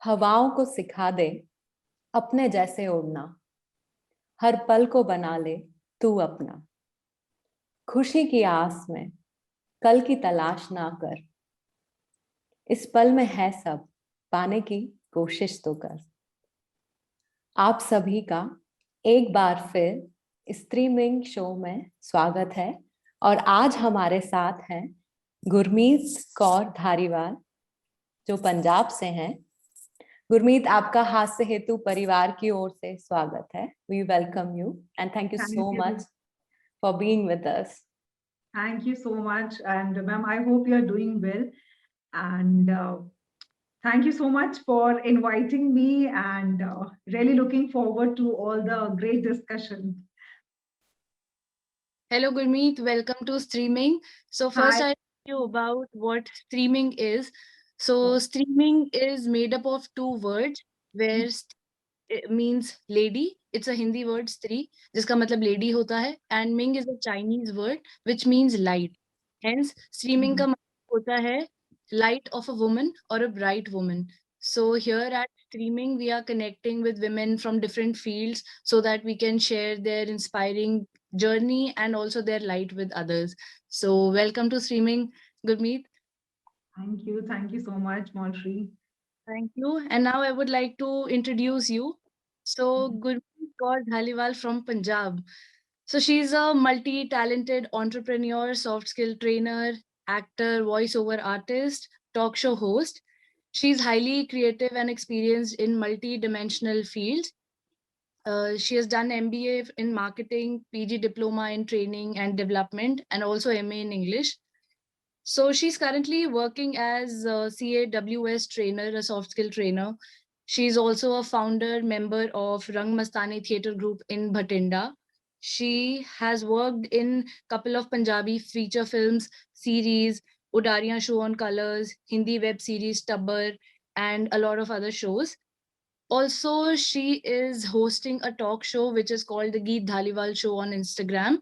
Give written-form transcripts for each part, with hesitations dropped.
हवाओं को सिखा दे अपने जैसे उड़ना, हर पल को बना ले तू अपना। खुशी की आस में कल की तलाश ना कर, इस पल में है सब, पाने की कोशिश तो कर। आप सभी का एक बार फिर स्ट्रीमिंग शो में स्वागत है। और आज हमारे साथ हैं गुरमीत कौर धारीवाल, जो पंजाब से हैं। गुरमीत, आपका हास्य हेतु परिवार की ओर से स्वागत है। We welcome you and thank you Thank so you. Much for being with us. Thank you so much. And ma'am, I hope you're doing well. And thank you so much for inviting me and really looking forward to all the great discussion. Hello Gurmeet, welcome to streaming. So first Hi. I'll tell you about what streaming is. So streaming is made up of two words where it means lady. It's a Hindi word stri, जिसका मतलब lady होता है, and ming is a Chinese word which means light. Hence streaming का मतलब होता है light of a woman or a bright woman. So here at streaming we are connecting with women from different fields so that we can share their inspiring journey and also their light with others. So welcome to streaming, Gurmeet. Thank you. Thank you so much, Monshri. Thank you. And now I would like to introduce you. So Gurmeet Kaur Dhaliwal from Punjab. So she's a multi-talented entrepreneur, soft skill trainer, actor, voiceover artist, talk show host. She's highly creative and experienced in multi-dimensional fields. She has done MBA in marketing, PG diploma in training and development, and also MA in English. So she's currently working as a CAWS trainer, a soft skill trainer. She's also a founder member of Rang Mastani Theatre Group in Bhatinda. She has worked in couple of Punjabi feature films, series, Udariyan Show on Colors, Hindi web series Tabbar, and a lot of other shows. Also, she is hosting a talk show which is called the Geet Dhaliwal Show on Instagram.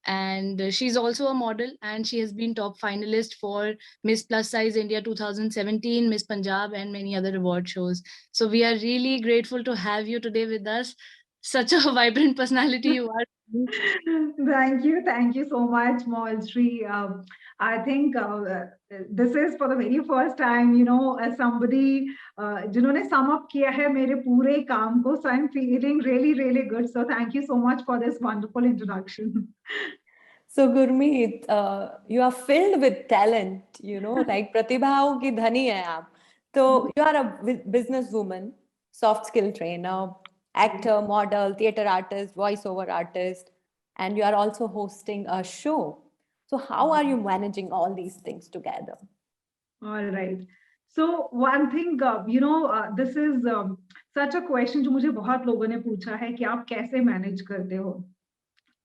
And she's also a model, and she has been top finalist for Miss Plus Size India 2017, Miss Punjab, and many other award shows. So we are really grateful to have you today with us. Such a vibrant personality you are. Thank you so much, Monshri. I think this is for the very first time, as somebody जिन्होंने sum up किया है मेरे पूरे काम को. So I'm feeling really, really good. So thank you so much for this wonderful introduction. So Gurmeet, you are filled with talent, like प्रतिभाओं की धनी है आप. So you are a business woman, soft skill trainer, actor, model, theater artist, voiceover artist, and you are also hosting a show. So how are you managing all these things together? All right. So one thing, this is such a question जो मुझे बहुत लोगों ने पूछा है कि आप कैसे मैनेज करते हो.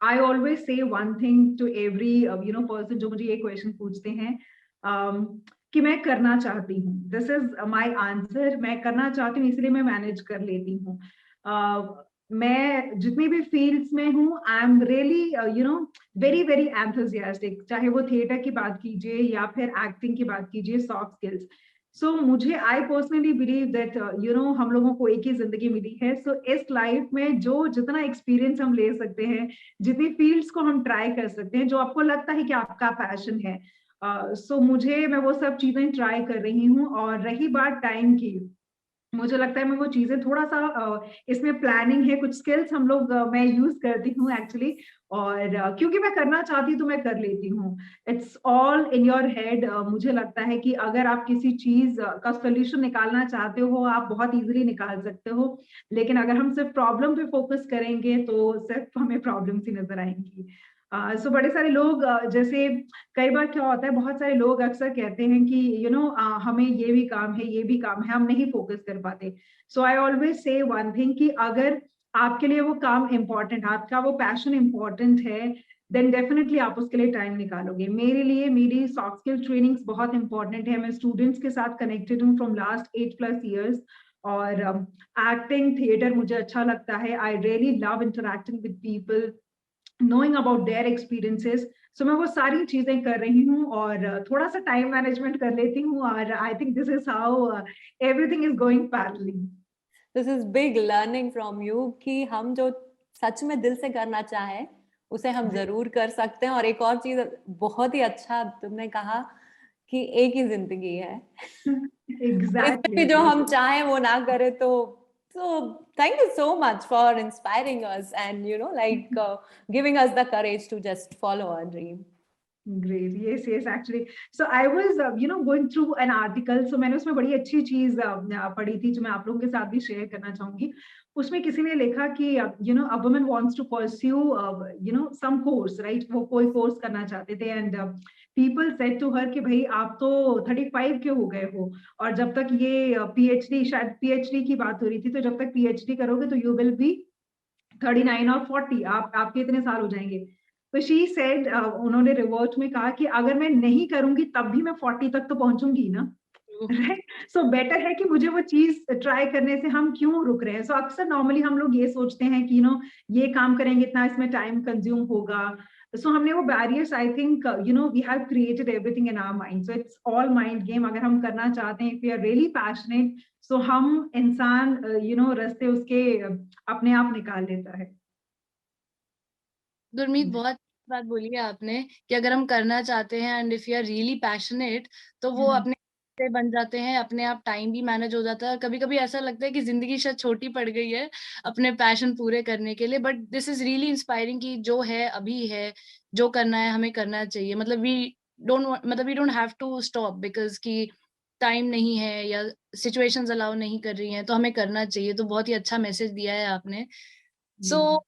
I always say one thing to every person जो मुझे ये question पूछते हैं कि मैं करना चाहती हूँ. This is my answer. मैं करना चाहती हूँ इसलिए मैं मैनेज कर लेती हूँ. मैं जितनी भी फील्ड्स में हूँ आई am really very very enthusiastic. चाहे वो थिएटर की बात कीजिए या फिर एक्टिंग की बात कीजिए, सॉफ्ट स्किल्स. सो मुझे आई पर्सनली बिलीव दैट हम लोगों को एक ही जिंदगी मिली है. सो इस लाइफ में जो जितना एक्सपीरियंस हम ले सकते हैं, जितनी फील्ड्स को हम ट्राई कर सकते हैं, जो आपको लगता है कि आपका पैशन है, मैं वो सब चीजें ट्राई कर रही हूँ. और रही बात टाइम की, मुझे लगता है मैं वो चीजें थोड़ा सा इसमें प्लानिंग है, कुछ स्किल्स मैं यूज करती हूँ एक्चुअली. और क्योंकि मैं करना चाहती तो मैं कर लेती हूँ. It's all in your head. मुझे लगता है कि अगर आप किसी चीज का सोल्यूशन निकालना चाहते हो, आप बहुत इजीली निकाल सकते हो. लेकिन अगर हम सिर्फ प्रॉब्लम पे फोकस करेंगे तो सिर्फ हमें प्रॉब्लम्स ही नजर आएंगी. सो बड़े सारे लोग जैसे कई बार क्या होता है, बहुत सारे लोग अक्सर कहते हैं कि हमें ये भी काम है, ये भी काम है, हम नहीं फोकस कर पाते. So I always say one thing कि अगर आपके लिए वो काम इम्पोर्टेंट, आपका वो पैशन इम्पोर्टेंट है, देन डेफिनेटली आप उसके लिए टाइम निकालोगे. मेरे लिए मेरी सॉफ्ट स्किल ट्रेनिंग्स बहुत इंपॉर्टेंट है. मैं स्टूडेंट्स के साथ कनेक्टेड हूँ फ्रॉम लास्ट 8+ years. और एक्टिंग थिएटर मुझे अच्छा लगता है. I really love interacting with people. knowing about their experiences. So मैं वो सारी चीजें कर रही हूँ और थोड़ा सा टाइम मैनेजमेंट कर लेती हूँ और I think this is how everything is going parallelly. This is big learning from you कि हम जो सच में दिल से करना चाहे उसे हम जरूर कर सकते हैं. और एक और चीज बहुत ही अच्छा तुमने कहा कि एक ही जिंदगी है. इसमें भी जो हम चाहें वो ना करें तो thank you so much for inspiring us and giving us the courage to just follow our dream. Great. Yes, actually. So I was, going through an article. So मैंने उसमें बड़ी अच्छी चीज पढ़ी थी जो मैं आप लोगों के साथ भी शेयर करना चाहूंगी. उसमें किसी ने लिखा कि a woman wants to pursue some course, right? वो कोई कोर्स करना चाहते थे and people said to her कि भाई आप तो 35 के हो गए हो और जब तक ये PhD, शायद PhD की बात हो रही थी, तो जब तक PhD करोगे तो you will be 39 और 40, आपके इतने साल हो जाएंगे. तो शी सेड, उन्होंने रिवर्ट में कहा कि अगर मैं नहीं करूंगी तब भी मैं 40 तक तो पहुंचूंगी ना. राइट. सो बेटर है कि मुझे वो चीज ट्राई करने से हम क्यों रुक रहे हैं. सो अक्सर नॉर्मली हम लोग ये सोचते हैं कि ये काम करेंगे इतना इसमें टाइम कंज्यूम होगा. सो हमने वो barriers, I think we have created everything in our mind. So it's all mind game. अगर हम करना चाहते हैं, if we are really passionate, so हम इंसान रास्ते उसके अपने आप निकाल लेता है. गुरमीत, बहुत बात बोली है आपने कि अगर हम करना चाहते हैं and if you are really passionate तो वो अपने से बन जाते हैं, अपने आप टाइम भी मैनेज हो जाता है. कभी कभी ऐसा लगता है कि जिंदगी शायद छोटी पड़ गई है अपने पैशन पूरे करने के लिए, but this is really inspiring कि जो है अभी है, जो करना है हमें करना चाहिए. मतलब we don't have to stop because कि टाइम नहीं है या सिचुएशंस अलाउ नहीं कर रही हैं, तो हमें करना चाहिए. तो बहुत ही अच्छा मैसेज दिया है आपने. सो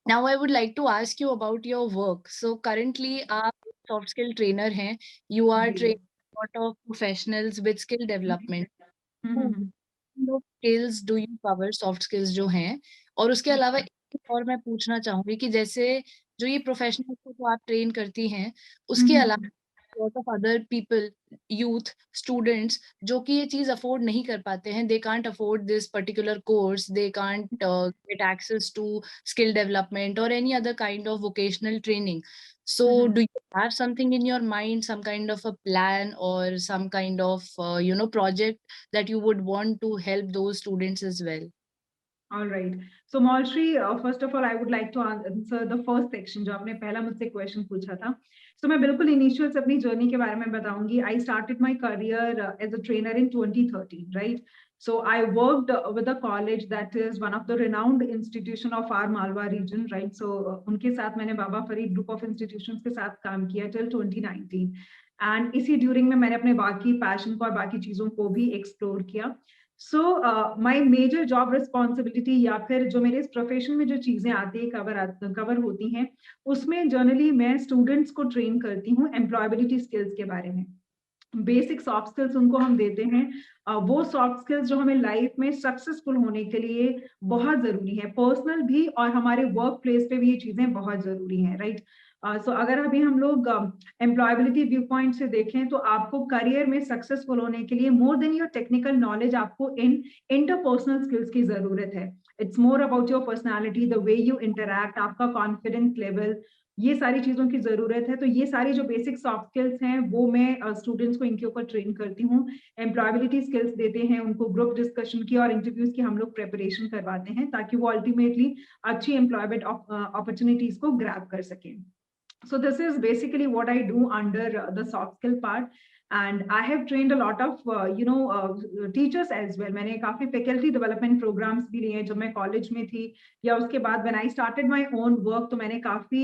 now I would like to ask you about your work. So currently आप soft skill trainer हैं. You are training a lot of professionals with skill development. What skills do you cover, soft skills जो हैं? और उसके अलावा एक और मैं पूछना चाहूंगी कि जैसे जो ये प्रोफेशनल्स को तो आप ट्रेन करती हैं, उसके अलावा lot of other people, youth, students जो कि ये चीज अफोर्ड नहीं कर पाते हैं, they can't afford this particular course, they can't get access to skill development or any other kind of vocational training. So do you have something in your mind, some kind of a plan or some kind of project that you would want to help those students as well? All right. So Malshri, first of all, I would like to answer the first section जो आपने पहला मुझसे question पूछा था. So मैं बिल्कुल initial से अपनी जर्नी के बारे में बताऊंगी. I started my career as a trainer in 2013, right? So I worked with a college that is one of the renowned institution of our Malwa region, right? So उनके साथ मैंने बाबा फरीद group of institutions के साथ काम किया till 2019. And इसी during में मैंने अपने बाकी पैशन को और बाकी चीजों को भी एक्सप्लोर किया. सो माई मेजर जॉब रिस्पॉन्सिबिलिटी या फिर जो मेरे इस प्रोफेशन में जो चीजें आती है कवर होती हैं, उसमें जनरली मैं स्टूडेंट्स को ट्रेन करती हूँ एम्प्लॉयबिलिटी स्किल्स के बारे में. बेसिक सॉफ्ट स्किल्स उनको हम देते हैं, वो सॉफ्ट स्किल्स जो हमें लाइफ में सक्सेसफुल होने के लिए बहुत जरूरी है, पर्सनल भी और हमारे वर्क प्लेस पे भी ये चीजें बहुत जरूरी हैं, राइट. सो अगर अभी हम लोग एम्प्लॉयबिलिटी व्यू पॉइंट से देखें तो आपको करियर में सक्सेसफुल होने के लिए more than your technical knowledge आपको इन इंटरपर्सनल स्किल्स की जरूरत है. It's more about your personality, the way you interact, आपका कॉन्फिडेंस लेवल, ये सारी चीजों की जरूरत है. तो ये सारी जो बेसिक सॉफ्ट स्किल्स हैं वो मैं स्टूडेंट्स को इनके ऊपर ट्रेन करती हूँ. एम्प्लॉयबिलिटी स्किल्स देते हैं उनको, ग्रुप डिस्कशन की और इंटरव्यूज की हम लोग प्रिपरेशन करवाते हैं ताकि वो अल्टीमेटली अच्छी एम्प्लॉयमेंट अपॉर्चुनिटीज को ग्रैब कर सकें. So this is basically what I do under the soft skill part, and I have trained a lot of teachers as well. मैंने काफी faculty development programs भी लिए हैं जब मैं college में थी, या उसके बाद when I started my own work तो मैंने काफी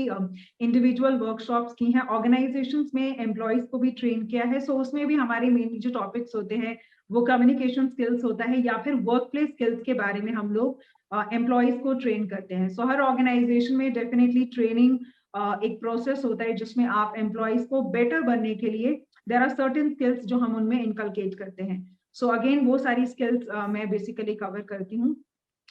individual workshops की हैं. Organizations में employees को भी train किया है. So उसमें भी हमारे mainly जो topics होते हैं वो communication skills होता है या फिर workplace skills के बारे में हम लोग employees को train करते हैं. So हर organization में definitely training एक प्रोसेस होता है जिसमें आप एम्प्लॉइज को बेटर बनने के लिए देयर आर सर्टेन स्किल्स जो हम उनमें इनकलकेट करते हैं. सो अगेन वो सारी स्किल्स मैं बेसिकली कवर करती हूँ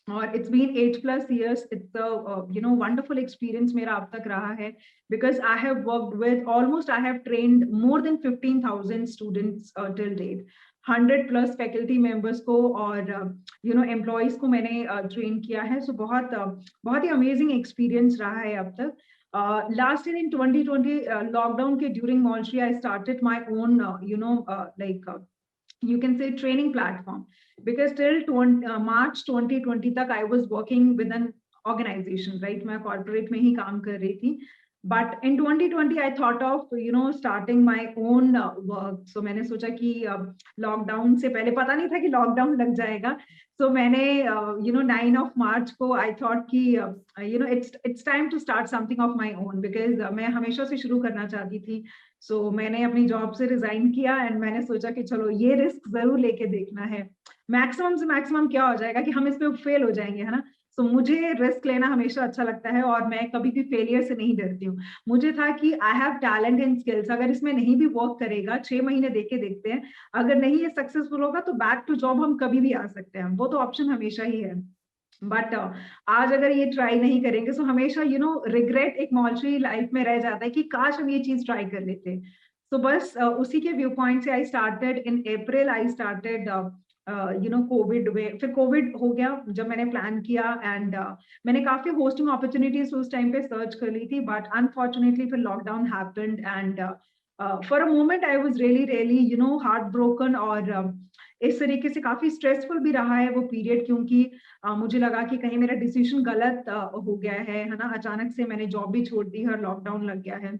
और it's been 8+ years. It's wonderful experience मेरा अब तक रहा है because I have worked with almost, I have trained more than 15,000 students till date. 100+ faculty members को और एम्प्लॉयज को मैंने ट्रेन किया है. सो बहुत ही अमेजिंग एक्सपीरियंस रहा है अब तक. Last year in 2020 lockdown के during Moultrie I started my own you can say training platform, because till March 2020 तक I was working with an organization, right? मैं corporate में ही काम कर रही थी. But in 2020 I thought of starting my own work. So मैंने सोचा कि लॉकडाउन से पहले, पता नहीं था कि लॉकडाउन लग जाएगा. So मैंने 9 of March को I thought कि it's time to start something of my own, because मैं हमेशा से शुरू करना चाहती थी. So मैंने अपनी जॉब से रिजाइन किया एंड मैंने सोचा कि चलो ये रिस्क जरूर लेके देखना है. मैक्सिमम से मैक्सिमम क्या हो जाएगा कि हम इस पे फेल हो जाएंगे, है ना. तो मुझे रिस्क लेना हमेशा अच्छा लगता है और मैं कभी भी फेलियर से नहीं डरती हूँ. मुझे था कि I have talent and skills, अगर इसमें नहीं भी वर्क करेगा 6 महीने देके देखते हैं, अगर नहीं ये सक्सेसफुल होगा तो बैक टू जॉब हम कभी भी आ सकते हैं, वो तो ऑप्शन हमेशा ही है. बट आज अगर ये ट्राई नहीं करेंगे तो हमेशा रिग्रेट एक मॉल्ट्री लाइफ में रह जाता है कि काश हम ये चीज ट्राई कर लेते. तो बस उसी के व्यू पॉइंट से I started in April. I started Covid में, फिर कोविड हो गया जब मैंने प्लान किया एंड मैंने काफी होस्टिंग अपॉर्चुनिटीज उस टाइम पे सर्च कर ली थी, बट अनफॉर्चुनेटली फिर lockdown happened and for a moment I was really heart broken. और इस तरीके से काफी स्ट्रेसफुल भी रहा है वो पीरियड, क्योंकि मुझे लगा कि कहीं मेरा डिसीजन गलत हो गया है ना. अचानक से मैंने जॉब भी छोड़ दी है, लॉकडाउन लग गया है.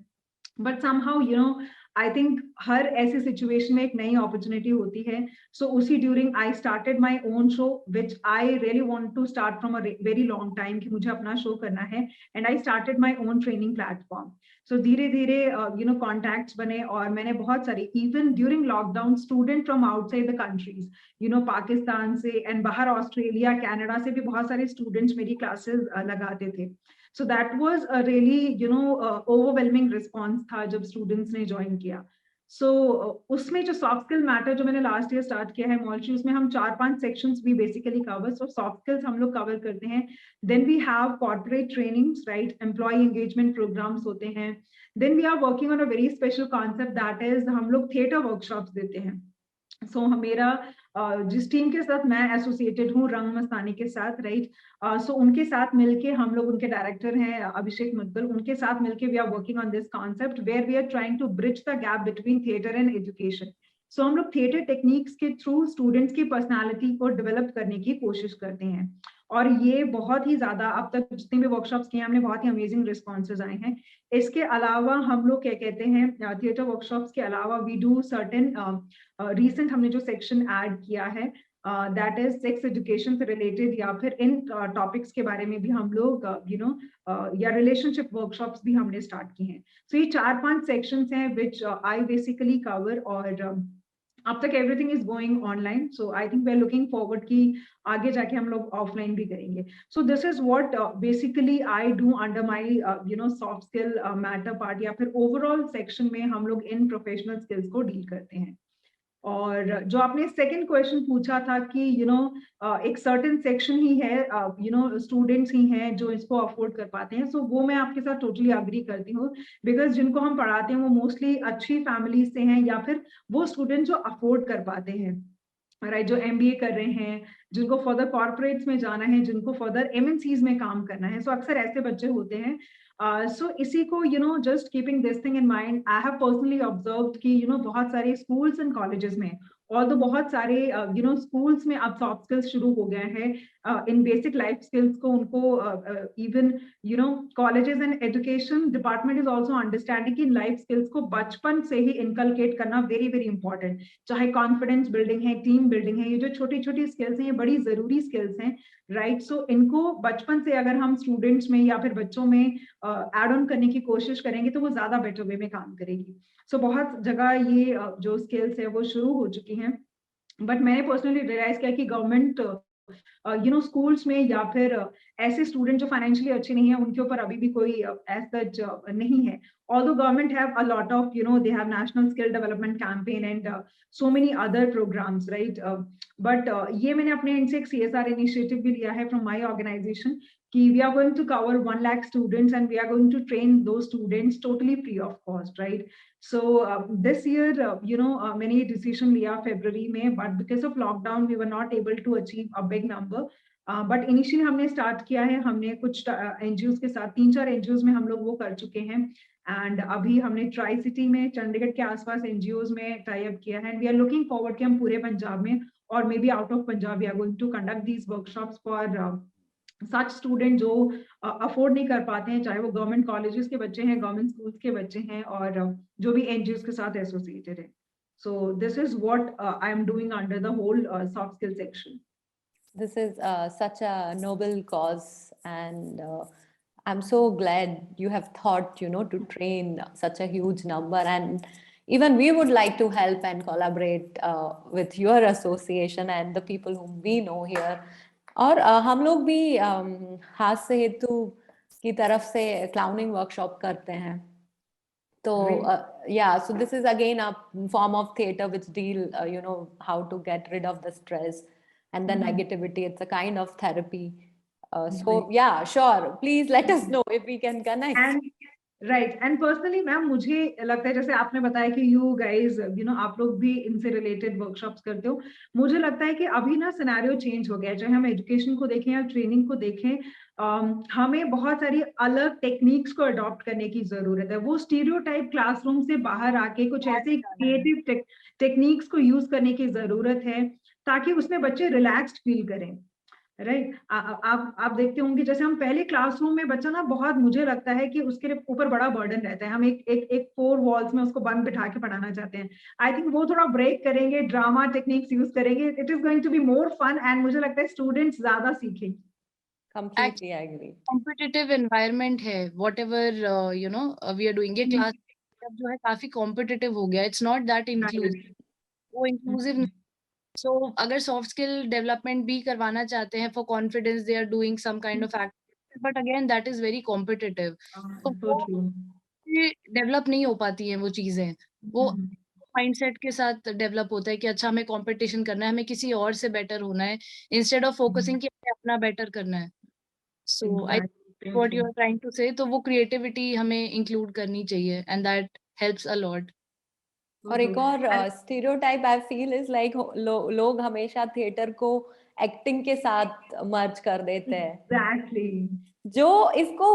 बट समहाउ आई थिंक हर ऐसी सिचुएशन में एक नई अपॉर्चुनिटी होती है. सो उसी during I started my own show which I really want to start from a very long time कि मुझे अपना शो करना है. And I started my own training platform. So धीरे धीरे कॉन्टैक्ट्स बने और मैंने बहुत सारे, even during lockdown, student from outside the countries, Pakistan से एंड बाहर ऑस्ट्रेलिया, कनाडा से भी बहुत सारे स्टूडेंट्स मेरी क्लासेस लगाते थे. So that was a really overwhelming response था जब students ने join किया. So उसमें जो soft skill matter जो मैंने last year start किया है Moultrie, उसमें हम 4-5 sections भी basically cover. So soft skills हम लोग cover करते हैं. Then we have corporate trainings, right? Employee engagement programs होते हैं. Then we are working on a very special concept, that is हम लोग theatre workshops देते हैं. सो मेरा जिस टीम के साथ मैं एसोसिएटेड हूँ, रंग मस्तानी के साथ, राइट. सो उनके साथ मिलके हम लोग, उनके डायरेक्टर हैं अभिषेक मुद्गल, उनके साथ मिलके we are working on this concept where we are trying to bridge the gap between theatre and education. So हम लोग थिएटर टेक्निक्स के थ्रू स्टूडेंट्स की पर्सनालिटी को डेवलप करने की कोशिश करते हैं. और ये बहुत ही ज्यादा, अब तक जितने भी वर्कशॉप्स किए हमने, बहुत ही अमेजिंग रिस्पॉन्सेज आए हैं. इसके अलावा हम लोग क्या कहते हैं, थिएटर वर्कशॉप्स के अलावा वी डू सर्टेन रिसेंट हमने जो सेक्शन ऐड किया है दैट इज सेक्स एजुकेशन से रिलेटेड, या फिर इन टॉपिक्स के बारे में भी हम लोग या रिलेशनशिप वर्कशॉप्स भी हमने स्टार्ट किए हैं. सो ये 4-5 सेक्शंस हैं विच आई बेसिकली कवर. और अब तक everything is going online. So I think we are looking forward कि आगे जाके हम लोग ऑफलाइन भी करेंगे. So this is what basically I do under my soft skill matter part, या फिर ओवरऑल सेक्शन में हम लोग इन प्रोफेशनल स्किल्स को डील करते हैं. और जो आपने सेकंड क्वेश्चन पूछा था कि एक सर्टेन सेक्शन ही है, स्टूडेंट्स ही हैं जो इसको अफोर्ड कर पाते हैं. सो वो मैं आपके साथ टोटली अग्री करती हूँ, बिकॉज जिनको हम पढ़ाते हैं वो मोस्टली अच्छी फैमिली से हैं, या फिर वो स्टूडेंट जो अफोर्ड कर पाते हैं, राइट, जो MBA कर रहे हैं, जिनको फर्दर कॉर्पोरेट्स में जाना है, जिनको फर्दर MNCs में काम करना है. सो अक्सर ऐसे बच्चे होते हैं. सो इसी को just keeping this thing in mind, I have personally observed कि बहुत सारे स्कूल्स एंड कॉलेजेस में, ऑल्दो बहुत सारे स्कूल्स में अब सॉफ्ट स्किल्स शुरू हो गए हैं इन बेसिक लाइफ स्किल्स को उनको even colleges and education department is also understanding कि इन लाइफ स्किल्स को बचपन से ही इनकलकेट करना वेरी वेरी इंपॉर्टेंट. चाहे कॉन्फिडेंस बिल्डिंग है, टीम बिल्डिंग है, ये जो छोटी छोटी स्किल्स हैं ये बड़ी जरूरी स्किल्स हैं, राइट. सो इनको बचपन से अगर हम स्टूडेंट्स में या फिर बच्चों में एड ऑन करने की कोशिश करेंगे तो वो ज्यादा बेटर वे में काम करेगी. सो बहुत जगह ये जो स्किल्स है वो शुरू हो चुकी हैं. बट मैंने पर्सनली रियलाइज किया कि गवर्नमेंट स्कूल्स में या फिर ऐसे स्टूडेंट जो फाइनेंशियली अच्छे नहीं है उनके ऊपर अभी भी कोई एज सच नहीं है. Although government have a lot of, they have national skill development campaign and so many other programs, right? But ये मैंने अपने इनसे एक CSR initiative भी लिया है from my organization कि we are going to cover 1 lakh students and we are going to train those students totally free of cost, right? So this year, मैंने ये decision लिया February में, but because of lockdown we were not able to achieve a big number. But initially हमने start किया है, हमने कुछ NGO के साथ 3-4 एनजीओ में हम लोग वो कर चुके हैं, एंड अभी हमने ट्राई सिटी में चंडीगढ़ के आसपास एनजीओ में टाई अप किया है, and we are looking forward कि हम पूरे पंजाब में और maybe out of Punjab we are going to conduct these workshops for such student जो अफोर्ड नहीं कर पाते हैं, चाहे वो गवर्नमेंट कॉलेजेस के बच्चे हैं, गवर्नमेंट स्कूल्स के बच्चे हैं, और जो भी एनजीओ के साथ एसोसिएटेड है. So this is what I am doing under the whole soft skill section. This is such a noble cause, and I'm so glad you have thought, to train such a huge number, and even we would like to help and collaborate with your association and the people whom we know here. और हम लोग भी हास्य हेतु की तरफ से clowning workshop करते हैं. So yeah, so this is again a form of theater which deal, how to get rid of the stress and the negativity. It's a kind of therapy. So yeah, sure. Please let us know if we can connect. And right, and personally ma'am मुझे लगता है जैसे आपने बताया कि you guys, आप लोग भी इनसे रिलेटेड वर्कशॉप्स करते हो, मुझे लगता है कि अभी ना सिनेरियो चेंज हो गया है. चाहे हम एजुकेशन को देखें या ट्रेनिंग को देखें, हमें बहुत सारी अलग टेक्निक्स को अडॉप्ट करने की जरूरत है. वो स्टीरियोटाइप क्लासरूम से बाहर आके कुछ ऐसे क्रिएटिव टेक्निक्स को यूज करने की जरूरत है ताकि उसमें बच्चे रिलैक्स्ड फील करें. राइट, आप देखते होंगे जैसे हम पहले क्लासरूम में बच्चा ना बहुत, मुझे लगता है कि उसके ऊपर बड़ा बर्डन रहता है. हम एक 4 वॉल्स में उसको बंद बिठा के पढ़ाना चाहते हैं. आई थिंक वो थोड़ा ब्रेक करेंगे, ड्रामा टेक्निक्स यूज करेंगे, it is going to be more fun, and मुझे लगता है स्टूडेंट्स ज्यादा सीखेंगे. Completely agree. Competitive environment है, whatever we are doing. ये क्लास जो है काफी competitive हो गया. It's not that inclusive. वो inclusive. So अगर soft skill development भी करवाना चाहते हैं for confidence, they are doing some kind of activity, but again that is very competitive. So true. Develop नहीं हो पाती हैं वो चीजें. वो माइंडसेट के साथ डेवलप होता है कि अच्छा हमें कंपटीशन करना है, हमें किसी और से बेटर होना है, इंस्टेड ऑफ फोकसिंग कि हमें अपना बेटर करना है. So I what you are trying to say, तो वो क्रिएटिविटी हमें इंक्लूड करनी चाहिए, and that helps a lot. और एक और stereotype I feel is like लोग हमेशा थिएटर को एक्टिंग के साथ मर्ज कर देते हैं. Exactly. जो इसको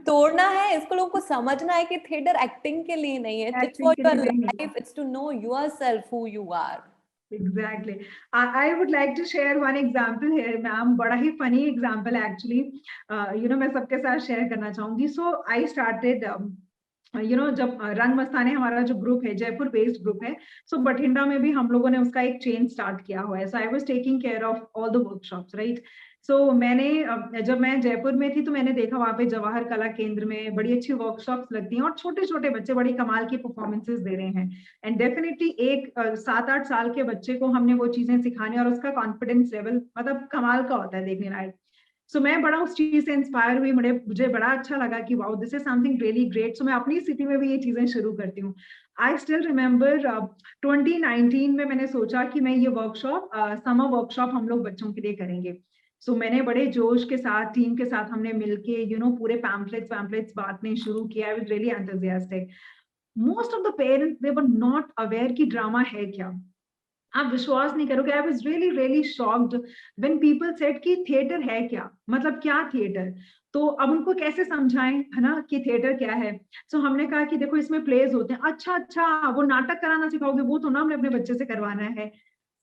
तोड़ना है, इसको लोगों को समझना है कि थिएटर एक्टिंग के लिए नहीं है. It's for your life, it's to know yourself who you are. Exactly. I would like to share one example here, ma'am. बड़ा ही funny example actually. मैं सबके साथ share करना चाहूंगी. So I started जब रंग मस्ताने हमारा जो ग्रुप है, जयपुर बेस्ड ग्रुप है, सो बठिंडा में भी हम लोगों ने उसका एक चेन स्टार्ट किया हुआ है. So I was taking care of all the workshops, right. सो मैंने जब मैं जयपुर में थी तो मैंने देखा वहां पे जवाहर कला केंद्र में बड़ी अच्छी वर्कशॉप्स लगती हैं और छोटे छोटे बच्चे बड़ी कमाल की परफॉर्मेंसेस दे रहे हैं. एंड डेफिनेटली एक 7-8 साल के बच्चे को हमने वो चीजें सिखानी और उसका कॉन्फिडेंस लेवल मतलब कमाल का होता है देखने लायक. सो मैं बड़ा उस चीज से इंस्पायर हुई, मुझे बड़ा अच्छा लगा कि wow this is something really great. So मैं अपनी सिटी में भी ये चीजें शुरू करती हूँ. आई स्टिल रिमेम्बर 2019 में मैंने सोचा कि मैं ये वर्कशॉप समर वर्कशॉप हम लोग बच्चों के लिए करेंगे. सो मैंने बड़े जोश के साथ टीम के साथ हमने मिलके पूरे पैम्पलेट्स बांटने शुरू किया. I was really enthusiastic. Most of the parents they were not aware कि ड्रामा है क्या. आप विश्वास नहीं करोगे, I was really really shocked when people said कि थिएटर है क्या, मतलब क्या थिएटर. तो अब उनको कैसे समझाएं, है ना, कि थिएटर क्या है. सो हमने कहा कि देखो इसमें प्लेज होते हैं. अच्छा वो नाटक कराना सिखाओगे, वो तो ना हमने अपने बच्चे से करवाना है.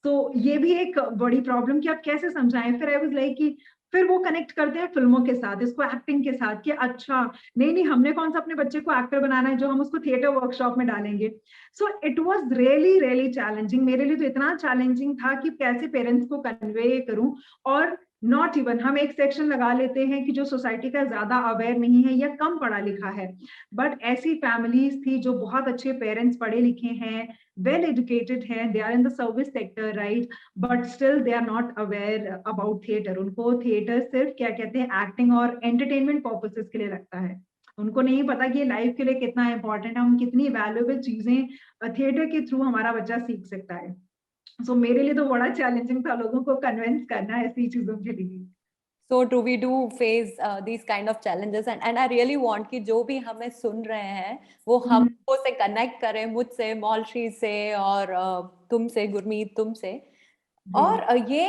तो ये भी एक बड़ी प्रॉब्लम कि आप कैसे समझाएं. फिर आई वाज लाइक कि फिर वो कनेक्ट करते हैं फिल्मों के साथ, इसको एक्टिंग के साथ, कि अच्छा नहीं हमने कौन सा अपने बच्चे को एक्टर बनाना है जो हम उसको थिएटर वर्कशॉप में डालेंगे. So it was really really challenging. मेरे लिए तो इतना चैलेंजिंग था कि कैसे पेरेंट्स को कन्वे करूं. और नॉट इवन हम एक सेक्शन लगा लेते हैं कि जो सोसाइटी का ज्यादा अवेयर नहीं है या कम पढ़ा लिखा है, बट ऐसी फैमिलीज थी जो बहुत अच्छे पेरेंट्स, पढ़े लिखे हैं, well educated हैं, they are in the service sector, right, but still they are not aware about theater. उनको theater सिर्फ क्या कहते हैं एक्टिंग और entertainment purposes के लिए लगता है. उनको नहीं पता कि ये लाइफ के लिए कितना इंपॉर्टेंट है, हम कितनी वैल्यूएबल चीजें थिएटर के थ्रू हमारा बच्चा सीख सकता है. सो मेरे लिए तो बड़ा चैलेंजिंग था लोगों को कन्विंस करना ऐसी चीजों के लिए. So true, we do face these kind of challenges and I really want कि जो भी हमें सुन रहे हैं वो हमको से connect करें, मुझसे, मौलश्री से और तुमसे गुरमीत, तुमसे। और ये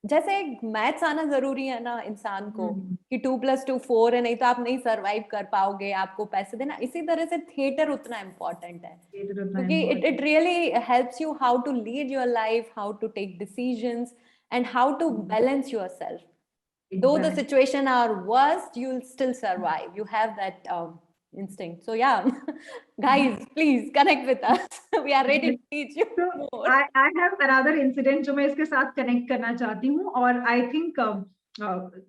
जैसे मैथ्स आना जरूरी है ना इंसान को कि 2+2 4 है, नहीं तो आप नहीं सरवाइव कर पाओगे, आपको पैसे देना। इसी तरह से थिएटर उतना इम्पोर्टेंट है क्योंकि it really helps you how to lead your life, how to take decisions and how to balance yourself. Though the situation are worst, you'll still survive. You have that instinct. So yeah, guys, please connect with us. We are ready to teach you more. I have another incident जो मैं इसके साथ connect करना चाहती हूँ, और I think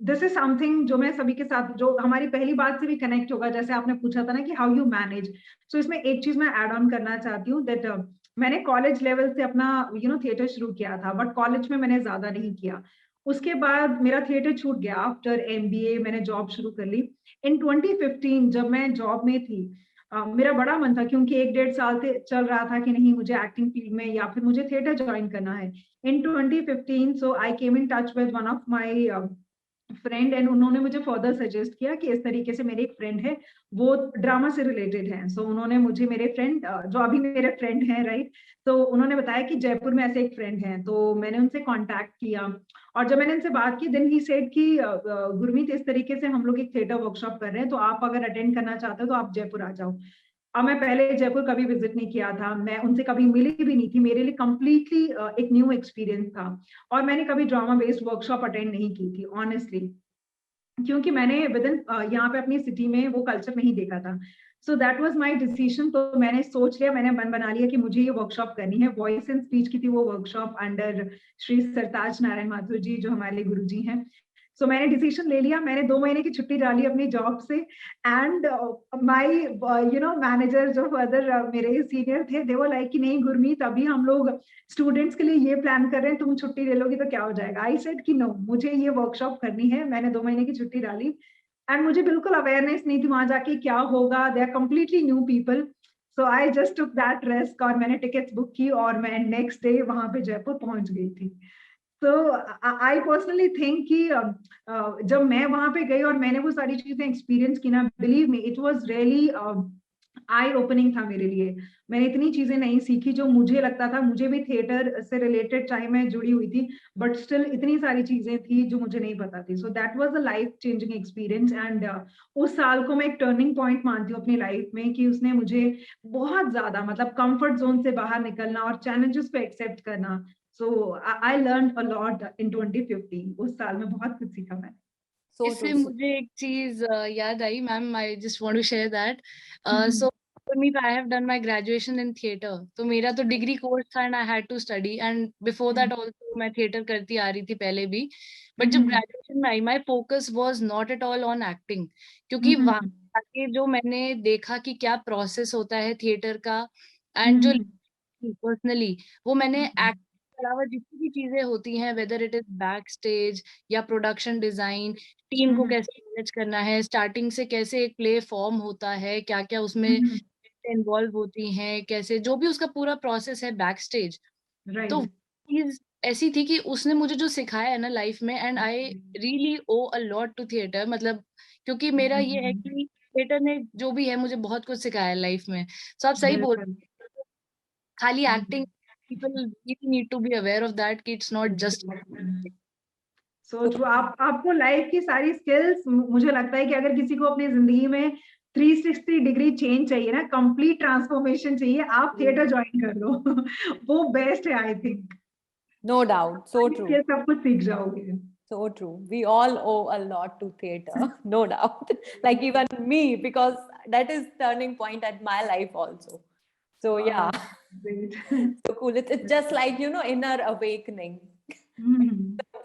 this is something जो मैं सभी के साथ, जो हमारी पहली बात से भी connect होगा, जैसे आपने पूछा था ना कि how you manage. So इसमें एक चीज मैं add on करना चाहती हूँ that मैंने college level से अपना theater शुरू किया था, but college में मैंने ज्यादा नहीं किया। उसके बाद मेरा थिएटर छूट गया। आफ्टर MBA मैंने जॉब शुरू कर ली। इन 2015 जब मैं जॉब में थी, मेरा बड़ा मन था, क्योंकि 1-1.5 साल से चल रहा था कि नहीं मुझे एक्टिंग फील्ड में या फिर मुझे थिएटर ज्वाइन करना है। In 2015 so I came in touch with one of my friend and उन्होंने मुझे फर्दर सजेस्ट किया कि इस तरीके से मेरे एक फ्रेंड है, वो ड्रामा से रिलेटेड है। सो उन्होंने मुझे, मेरे फ्रेंड जो अभी मेरे फ्रेंड हैं, राइट, तो उन्होंने बताया कि जयपुर में ऐसे एक फ्रेंड है। तो मैंने उनसे कांटेक्ट किया और जब मैंने उनसे बात की, देन ही सेड कि गुरमीत, इस तरीके से हम लोग एक थिएटर वर्कशॉप कर रहे हैं, तो आप अगर अटेंड करना चाहते हो तो आप जयपुर आ जाओ। अब मैं पहले जयपुर कभी विजिट नहीं किया था, मैं उनसे कभी मिली भी नहीं थी, मेरे लिए कंप्लीटली एक न्यू एक्सपीरियंस था और मैंने कभी ड्रामा बेस्ड वर्कशॉप अटेंड नहीं की थी ऑनेस्टली, क्योंकि मैंने विद इन यहाँ पे अपनी सिटी में वो कल्चर नहीं देखा था। So that was my decision. तो मैंने सोच लिया, मैंने मन बना लिया कि मुझे ये वर्कशॉप करनी है। वॉइस एंड स्पीच की थी वो वर्कशॉप अंडर श्री सरताज नारायण माथुर जी, जो हमारे गुरुजी हैं। सो मैंने डिसीजन ले लिया, मैंने 2 महीने की छुट्टी डाली अपनी जॉब से एंड माय मैनेजर जो फर्दर मेरे सीनियर थे, दे वर लाइक कि नहीं गुरमीत, अभी हम लोग स्टूडेंट्स के लिए ये प्लान कर रहे हैं, तुम छुट्टी ले लोगी तो क्या हो जाएगा। आई सेड कि नो, मुझे ये वर्कशॉप करनी है। मैंने 2 महीने की छुट्टी डाली एंड मुझे बिल्कुल अवेयरनेस नहीं थी वहां जाके क्या होगा, they are completely new people. So I just took that risk और मैंने टिकट्स बुक की और मैं नेक्स्ट डे वहां पे जयपुर पहुंच गई थी। तो आई पर्सनली थिंक कि जब मैं वहां पे गई और मैंने वो सारी चीजें एक्सपीरियंस की ना, believe me, it was really I opening था मेरे लिए। मैंने इतनी चीजें नहीं सीखी जो मुझे लगता था, मुझे भी थिएटर से रिलेटेड चाहे मैं जुड़ी हुई थी, बट स्टिल इतनी सारी चीजें थी जो मुझे नहीं पता थी। So that was a life changing experience and उस साल को मैं एक टर्निंग पॉइंट मानती हूँ अपनी लाइफ में, कि उसने मुझे बहुत ज्यादा, मतलब कंफर्ट जोन से बाहर निकलना और चैलेंजेस को एक्सेप्ट करना। So I learned a lot in 2015. उस साल में बहुत कुछ सीखा मैंने। इससे मुझे एक चीज याद आई ma'am, I just want to share that. So Gurmeet, I have done my graduation in theater. तो मेरा तो डिग्री कोर्स था and I had to study, and before that also मैं थिएटर करती आ रही थी पहले भी, बट जब ग्रेजुएशन में आई my focus was not at all on acting, क्योंकि वहाँ जाके जो मैंने देखा कि क्या प्रोसेस होता है थिएटर का, एंड जो पर्सनली वो मैंने एक्ट के अलावा जितनी भी चीजें होती हैं, whether it is back stage या प्रोडक्शन डिजाइन, टीम को कैसे मैनेज करना है, स्टार्टिंग से कैसे एक प्ले फॉर्म होता है, क्या क्या उसमें इन्वॉल्व होती हैं, कैसे जो भी उसका पूरा प्रोसेस है बैक स्टेज, तो चीज ऐसी थी कि उसने मुझे जो सिखाया है ना लाइफ में, and I really owe a lot to theatre. मतलब क्योंकि मेरा ये है कि थिएटर ने जो भी है मुझे बहुत कुछ सिखाया है लाइफ में। सो आप सही बोल, खाली acting, people really need to be aware of that कि it's not just so true। आपको लाइफ की सारी स्किल्स, मुझे लगता है कि अगर किसी को अपनी जिंदगी में 360 डिग्री चेंज चाहिए ना, कंप्लीट ट्रांसफॉर्मेशन चाहिए, आप थिएटर ज्वाइन कर लो। वो बेस्ट है I think. No doubt, so true, सब कुछ सीख जाओगे। So true. We all owe a lot to theater, no doubt. Like even me, because that is turning point at my life also. So yeah, so cool. It's just like, you know, inner awakening.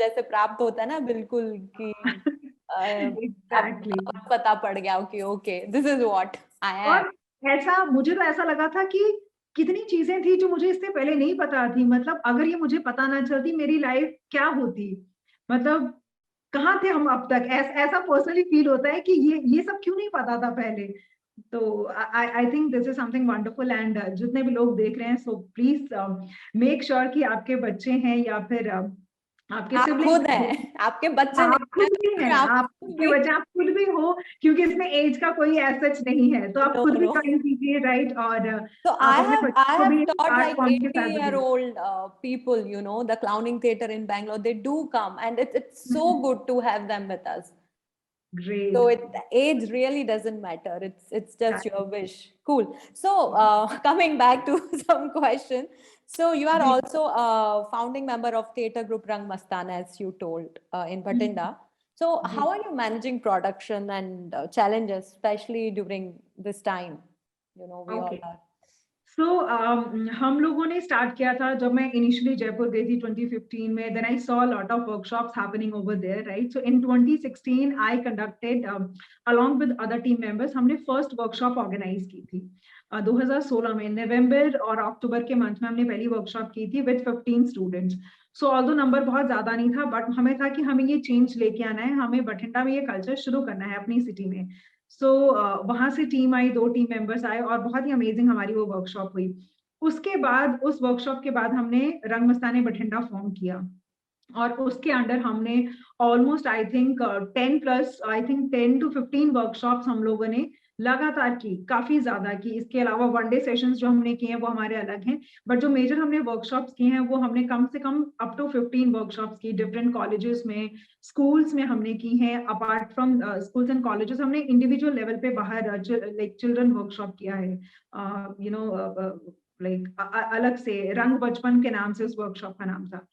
जैसे प्राप्त होता है ना बिल्कुल कि Exactly. पता पड़ गया कि okay, this is what I am. और ऐसा मुझे तो ऐसा लगा था कि कितनी चीजें थी जो मुझे इससे पहले नहीं पता थी। मतलब अगर ये मुझे पता ना चलती, मेरी लाइफ क्या होती, मतलब कहाँ थे हम अब तक। ऐसा पर्सनली फील होता है कि ये सब क्यों नहीं पता था पहले। तो I think this is something wonderful and जितने भी लोग देख रहे हैं, सो प्लीज मेक श्योर कि आपके बच्चे हैं या फिर आपके आप सिबलिंग खुद हैं, आपके बच्चे आप नहीं खुद हैं, भी हैं, आप खुद आपके भी। बच्चे, आप खुद भी हो, क्योंकि इसमें एज का कोई सच नहीं है, तो आप नो खुद भी नो। ज्वाइन कीजिए, राइट? और So आप अपने I बच्चों को have भी taught आर्ट like फॉर्म के साथ जोड़िए। 80-year-old people, you know, the clowning theater in Bangalore. They do come, and it's so good to have them with us. Great. So age really doesn't matter. It's just your wish. Cool. So coming back to some question. So you are जी। also a founding member of theater group Rang Mastan, as you told, in Bhatinda. So जी। how are you managing production and challenges, especially during this time? You know, we all okay. are. सो हम लोगों ने start किया था जब मैं initially Jaipur गई थी 2015 में, then I saw lot of workshops happening over there, right? So in 2016 I conducted along with other team members, हमने फर्स्ट वर्कशॉप ऑर्गेनाइज की थी 2016 में, नवंबर और अक्टूबर के मंथ में हमने पहली वर्कशॉप की थी with 15 students. So although number बहुत ज्यादा नहीं था, बट हमें था कि हमें ये चेंज लेके आना है, हमें बठिंडा में ये कल्चर शुरू करना है अपनी सिटी में। सो वहां से टीम आई, 2 टीम मेंबर्स आए और बहुत ही अमेजिंग हमारी वो वर्कशॉप हुई। उसके बाद, उस वर्कशॉप के बाद हमने रंग मस्ताने बठिंडा फॉर्म किया और उसके अंडर हमने almost I think 10 to 15 workshops हम लोगों ने लगातार की, काफी ज्यादा की। इसके अलावा वनडे सेशंस जो हमने किए हैं वो हमारे अलग हैं, बट जो मेजर हमने वर्कशॉप्स किए हैं वो हमने कम से कम अप टू 15 वर्कशॉप्स की, डिफरेंट कॉलेजेस में, स्कूल्स में हमने की हैं। Apart from schools and colleges हमने इंडिविजुअल लेवल पे बाहर लाइक चिल्ड्रन वर्कशॉप किया है, यू नो, लाइक अलग से रंग बचपन के नाम से उस वर्कशॉप का नाम था।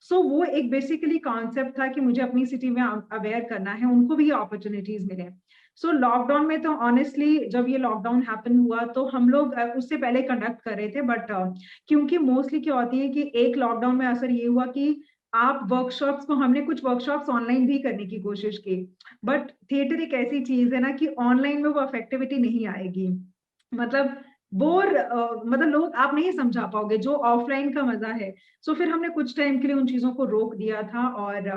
सो वो एक बेसिकली कॉन्सेप्ट था कि मुझे अपनी सिटी में अवेयर करना है, उनको भी अपॉर्चुनिटीज मिले। सो लॉकडाउन में तो ऑनेस्टली जब ये लॉकडाउन हैपन हुआ तो हम लोग उससे पहले कंडक्ट कर रहे थे, बट क्योंकि मोस्टली क्या होती है कि एक लॉकडाउन में असर ये हुआ कि आप वर्कशॉप्स को, हमने कुछ वर्कशॉप्स ऑनलाइन भी करने की कोशिश की, बट थिएटर एक ऐसी चीज है ना कि ऑनलाइन में वो इफेक्टिविटी नहीं आएगी। मतलब मतलब लोग आप नहीं समझा पाओगे जो ऑफलाइन का मजा है। सो फिर हमने कुछ टाइम के लिए उन चीजों को रोक दिया था और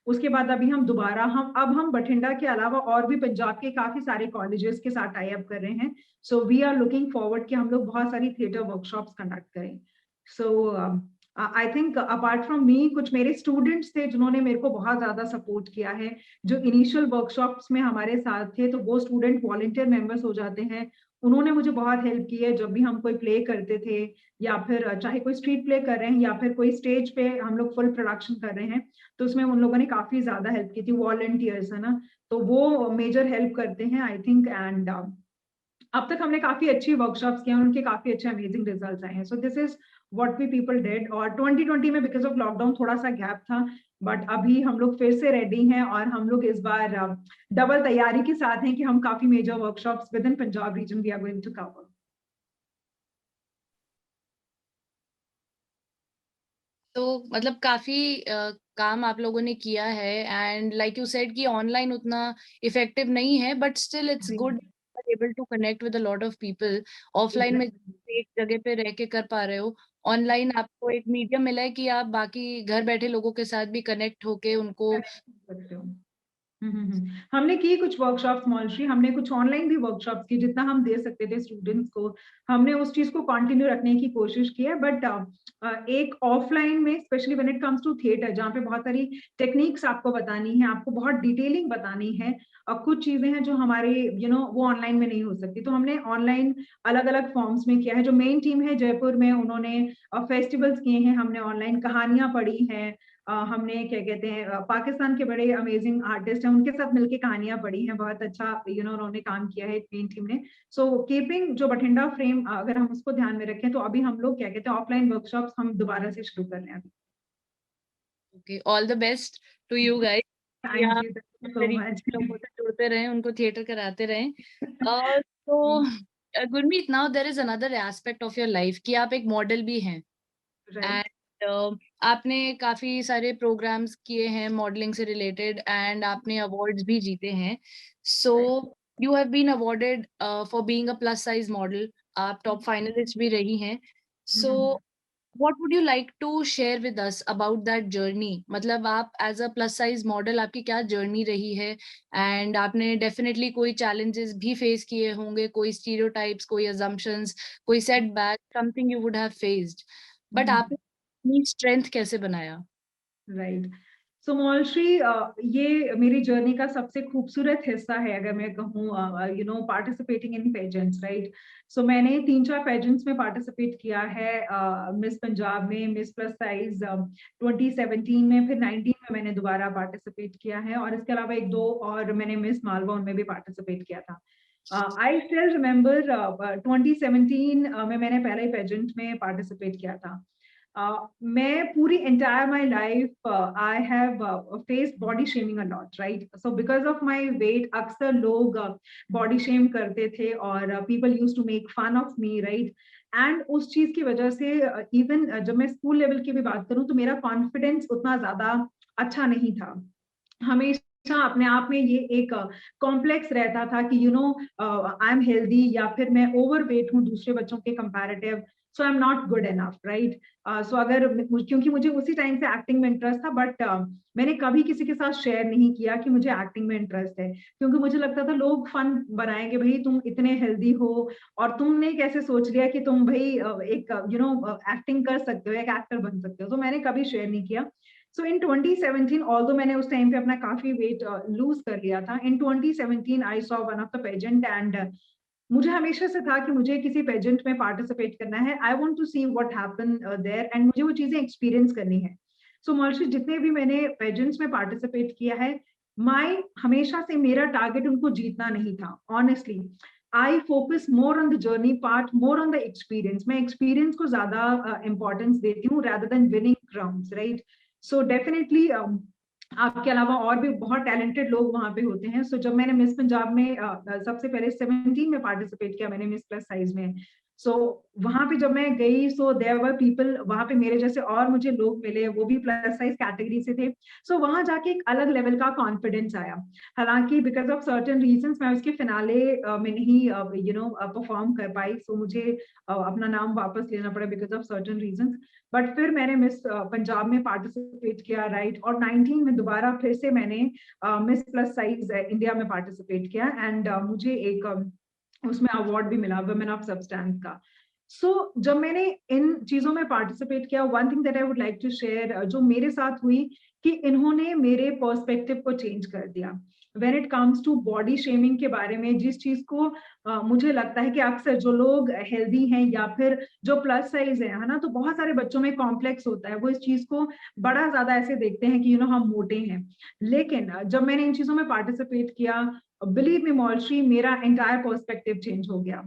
उसके बाद अभी हम दोबारा हम बठिंडा के अलावा और भी पंजाब के काफी सारे कॉलेजेस के साथ टाई अप कर रहे हैं। So we are looking forward कि हम लोग बहुत सारी थिएटर वर्कशॉप्स कंडक्ट करें। So I think apart from me, कुछ मेरे स्टूडेंट्स थे जिन्होंने मेरे को बहुत ज्यादा सपोर्ट किया है, जो इनिशियल वर्कशॉप्स में हमारे साथ थे, तो वो स्टूडेंट वॉलंटियर मेंबर्स हो जाते हैं। उन्होंने मुझे बहुत हेल्प की है जब भी हम कोई प्ले करते थे, या फिर चाहे कोई स्ट्रीट प्ले कर रहे हैं या फिर कोई स्टेज पे हम लोग फुल प्रोडक्शन कर रहे हैं, तो उसमें उन लोगों ने काफी ज्यादा हेल्प की थी। वॉलंटियर्स है ना, तो वो मेजर हेल्प करते हैं आई थिंक। एंड अब तक हमने काफी अच्छी वर्कशॉप्स किए हैं, उनके काफी अच्छे अमेजिंग रिजल्ट्स आए हैं। So this is what we people did. और 2020 में बिकॉज ऑफ लॉकडाउन थोड़ा सा गैप था, बट अभी हम लोग फिर से रेडी हैं और हम लोग इस बार डबल तैयारी के साथ हैं कि हम काफी major workshops within Punjab region we are going to cover. तो मतलब काफी काम आप लोगों ने किया है, एंड लाइक यू सेड कि ऑनलाइन उतना इफेक्टिव नहीं है, but still it's good able to connect with a lot of people. Offline में एक जगह पे रह के कर पा रहे हो, ऑनलाइन आपको एक मीडियम मिला है कि आप बाकी घर बैठे लोगों के साथ भी कनेक्ट होके उनको। हमने की कुछ वर्कशॉप्स मॉलश्री, हमने कुछ ऑनलाइन भी वर्कशॉप्स की, जितना हम दे सकते थे स्टूडेंट्स को हमने उस चीज को कंटिन्यू रखने की कोशिश की है। बट एक ऑफलाइन में specially when it comes to theatre, जहाँ पे बहुत सारी टेक्निक्स आपको बतानी है, आपको बहुत डिटेलिंग बतानी है, और कुछ चीजें हैं जो हमारे वो ऑनलाइन में नहीं हो सकती, तो हमने ऑनलाइन अलग अलग फॉर्म्स में किया है। जो मेन टीम है जयपुर में, उन्होंने फेस्टिवल्स किए हैं, हमने ऑनलाइन कहानियां पढ़ी हैं, हमने क्या कहते हैं पाकिस्तान के बड़े अमेजिंग आर्टिस्ट हैं, उनके साथ मिलके कहानियां पढ़ी हैं, बहुत अच्छा उन्होंने काम किया है मेन टीम ने। सो कीपिंग जो बठिंडा फ्रेम, अगर हम उसको ध्यान में रखें, तो अभी हम लोग क्या कहते हैं ऑफलाइन वर्कशॉप्स हम दोबारा से शुरू कर रहे हैं। Okay, all the best to you guys. Thank you so much. लोगों से जुड़ते रहें, उनको थिएटर कराते रहें। तो Gurmeet, now there is another aspect of your life कि आप एक मॉडल भी हैं, राइट। एंड आपने काफी सारे प्रोग्राम्स किए हैं मॉडलिंग से रिलेटेड, एंड आपने अवार्ड्स भी जीते हैं। So you have been awarded for being a plus size model, आप टॉप फाइनलिस्ट भी रही हैं। सो what would you like to share with us about that journey? मतलब आप as a plus size model आपकी क्या journey रही है, and आपने definitely कोई challenges भी face किए होंगे, कोई stereotypes, कोई assumptions, कोई setback, something you would have faced, but आपने अपनी strength कैसे बनाया? राइट। सो मोलश्री, ये मेरी जर्नी का सबसे खूबसूरत हिस्सा है अगर मैं कहूँ, पार्टिसिपेटिंग इन पेजेंट्स, राइट। सो मैंने 3-4 पेजेंट्स में पार्टिसिपेट किया है, मिस पंजाब में, मिस प्लस साइज 2017 में, फिर 19 में मैंने दोबारा पार्टिसिपेट किया है, और इसके अलावा 1-2 और मैंने मिस मालवा उनमें भी पार्टिसिपेट किया था। आई स्टिल रिमेम्बर 2017 में मैंने पहले पेजेंट में पार्टिसिपेट किया था। मैं पूरी entire my life I have faced body shaming a lot, right? So because of my weight, अक्सर लोग body shame करते थे और people used to make fun of me, right? And उस चीज की वजह से even जब मैं स्कूल लेवल की भी बात करूं तो मेरा कॉन्फिडेंस उतना ज्यादा अच्छा नहीं था। हमेशा अपने आप में ये एक कॉम्प्लेक्स रहता था कि आई एम हेल्दी, या फिर मैं ओवर वेट हूँ दूसरे बच्चों के comparative, so I am not good enough, right. So अगर क्योंकि मुझे उसी टाइम से एक्टिंग में इंटरेस्ट था, बट मैंने कभी किसी के साथ शेयर नहीं किया कि मुझे एक्टिंग में इंटरेस्ट है, क्योंकि मुझे लगता था लोग फन बनाएंगे, भाई तुम इतने हेल्दी हो और तुमने कैसे सोच लिया कि तुम भाई एक एक्टिंग कर सकते हो, एक एक्टर बन सकते हो। तो मैंने कभी शेयर नहीं किया। सो इन 2017, ऑल्दो मैंने उस टाइम पे अपना काफी वेट लूज कर लिया था, in 2017 I saw one of the pageant, and मुझे हमेशा से था कि मुझे किसी पेजेंट में पार्टिसिपेट करना है। I want to see what happen there, and मुझे वो चीजें एक्सपीरियंस करनी है। सो मोलश्री, जितने भी मैंने पेजेंट्स में पार्टिसिपेट किया है, हमेशा से मेरा टारगेट उनको जीतना नहीं था। Honestly I focus more on the journey part, more on the experience. मैं एक्सपीरियंस को ज्यादा इंपॉर्टेंस देती हूँ rather than winning crowns, right. So definitely आपके अलावा और भी बहुत टैलेंटेड लोग वहां पे होते हैं। सो जब मैंने मिस पंजाब में सबसे पहले 17 में पार्टिसिपेट किया मैंने मिस प्लस साइज में, सो वहां पे जब मैं गई, सो देयर वर पीपल वहां पे मेरे जैसे और मुझे लोग मिले, वो भी प्लस साइज कैटेगरी से थे। सो वहां जाके एक अलग लेवल का कॉन्फिडेंस आया। हालांकि बिकॉज ऑफ सर्टेन रीजंस मैं उसके फिनाले में नहीं परफॉर्म कर पाई, सो मुझे अपना नाम वापस लेना पड़ा because of certain reasons. But फिर मैंने मिस पंजाब में पार्टिसिपेट किया, राइट, और 19 में दोबारा फिर से मैंने मिस प्लस साइज इंडिया में पार्टिसिपेट किया, एंड मुझे एक उसमें अवार्ड भी मिला वुमेन ऑफ सब्सटेंस का। सो जब मैंने इन चीजों में पार्टिसिपेट किया, one thing that I would like to share जो मेरे साथ हुई, कि इन्होंने मेरे पर्सपेक्टिव को चेंज कर दिया when it comes to body shaming के बारे में। जिस चीज को मुझे लगता है कि अक्सर जो लोग हेल्दी हैं या फिर जो प्लस साइज है ना, तो बहुत सारे बच्चों में कॉम्प्लेक्स होता है, वो इस चीज को बड़ा ज्यादा ऐसे देखते हैं कि हम मोटे हैं। लेकिन जब मैंने इन चीजों में पार्टिसिपेट किया, बिलीव मी मोलश्री, मेरा एंटायर पर्सपेक्टिव चेंज हो गया।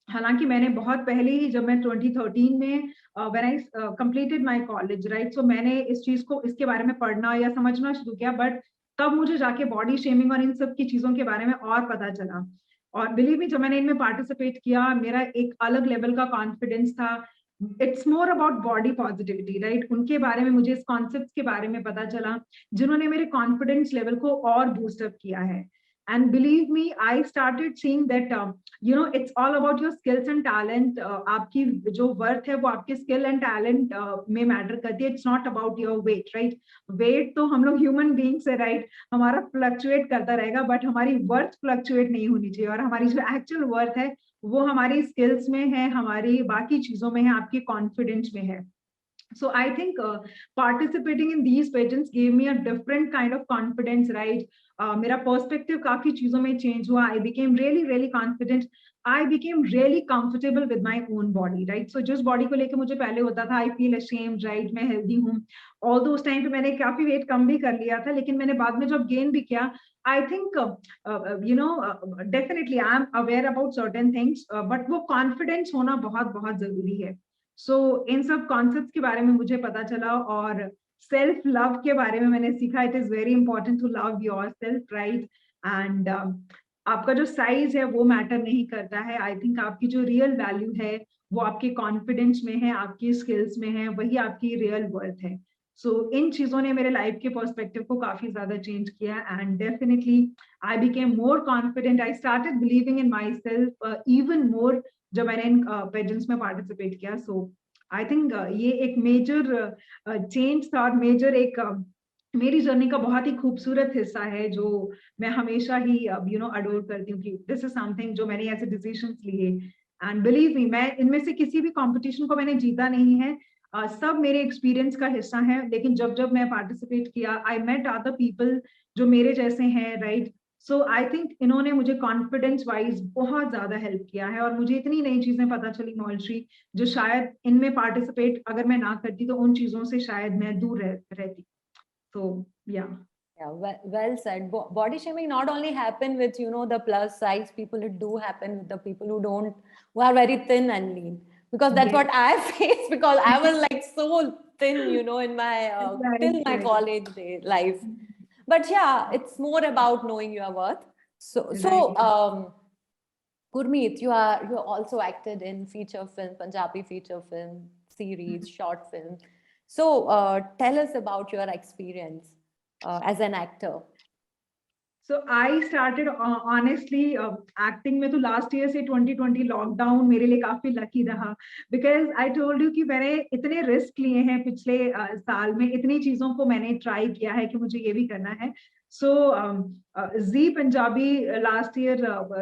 हालांकि मैंने बहुत पहले ही, जब मैं 2013 में when I completed my college, right, सो मैंने इस चीज को, इसके बारे में पढ़ना या समझना शुरू किया, बट तब मुझे जाके बॉडी शेमिंग और इन सब की चीजों के बारे में और पता चला। और बिलीव मी, जब मैंने इनमें पार्टिसिपेट किया, मेरा एक अलग लेवल का कॉन्फिडेंस था। It's more about body positivity, right. उनके बारे में मुझे इस कॉन्सेप्ट के बारे में पता चला जिन्होंने मेरे कॉन्फिडेंस लेवल को और बूस्टअप किया है। And believe me, I started seeing that it's all about your skills and talent. आपकी जो वर्थ है वो आपके स्किल एंड टैलेंट में मैटर करती है। It's not about your weight, right. Weight तो हम लोग ह्यूमन बीइंग्स है, राइट, हमारा फ्लक्चुएट करता रहेगा, बट हमारी वर्थ फ्लक्चुएट नहीं होनी चाहिए। और हमारी जो एक्चुअल वर्थ है वो हमारी स्किल्स में है, हमारी बाकी चीजों में है, आपकी कॉन्फिडेंस में है। So I think participating in these pageants gave me a different kind of confidence, right? मेरा पर्सपेक्टिव काफी चीजों में चेंज हुआ। I became really really confident. I became really comfortable with my own body, right? So जिस body को लेके मुझे पहले होता था I feel ashamed, right? मैं हेल्दी हूँ, although उस टाइम पे मैंने काफी वेट कम भी कर लिया था, लेकिन मैंने बाद में जब गेन भी किया, I think definitely I am aware about certain things, but वो confidence होना बहुत बहुत जरूरी है। सो इन सब कॉन्सेप्ट्स के बारे में मुझे पता चला, और सेल्फ लव के बारे में मैंने सीखा। It is very important to love yourself, right. And आपका जो साइज है वो मैटर नहीं करता है। आई थिंक आपकी जो रियल वैल्यू है वो आपके कॉन्फिडेंस में है, आपकी स्किल्स में है, वही आपकी रियल वर्थ है। सो इन चीजों ने मेरे लाइफ के पर्सपेक्टिव को काफी ज्यादा चेंज किया, and definitely I became more confident. I started believing in my self even more जब मैंने इन पेजेंट्स में पार्टिसिपेट किया। सो आई थिंक ये एक मेजर चेंज था, और मेजर एक मेरी जर्नी का बहुत ही खूबसूरत हिस्सा है, जो मैं हमेशा ही अडोर करती हूँ कि दिस इज समथिंग जो मैंने ऐसे डिसीजंस लिए। एंड बिलीव मी, मैं इनमें से किसी भी कंपटीशन को मैंने जीता नहीं है। सब मेरे एक्सपीरियंस का हिस्सा है, लेकिन जब जब मैं पार्टिसिपेट किया, आई मेट अदर पीपल जो मेरे जैसे हैं, राइट। सो आई थिंक इन्होंने मुझे कॉन्फिडेंस वाइज बहुत ज्यादा हेल्प किया है, और मुझे इतनी नई चीजें पता चली मॉल्ट्री, जो शायद इनमें पार्टिसिपेट अगर मैं ना करती तो उन चीजों से शायद मैं दूर रहती। So yeah. Yeah, well said. Body shaming not only happen with, you know, the plus size people, it do happen with the people who don't, who are very thin and lean. Because that's what I faced, because I was like so thin, you know, in my, till my college life. But yeah, it's more about knowing your worth. So, Gurmeet, you also acted in feature film, Punjabi feature film, series, short film. So tell us about your experience as an actor. So I started honestly acting में तो last year से 2020 lockdown मेरे लिए काफी lucky रहा, because I told you कि मैंने इतने risk लिए हैं पिछले साल में, इतनी चीजों को मैंने try किया है कि मुझे ये भी करना है. So Zee Punjabi last year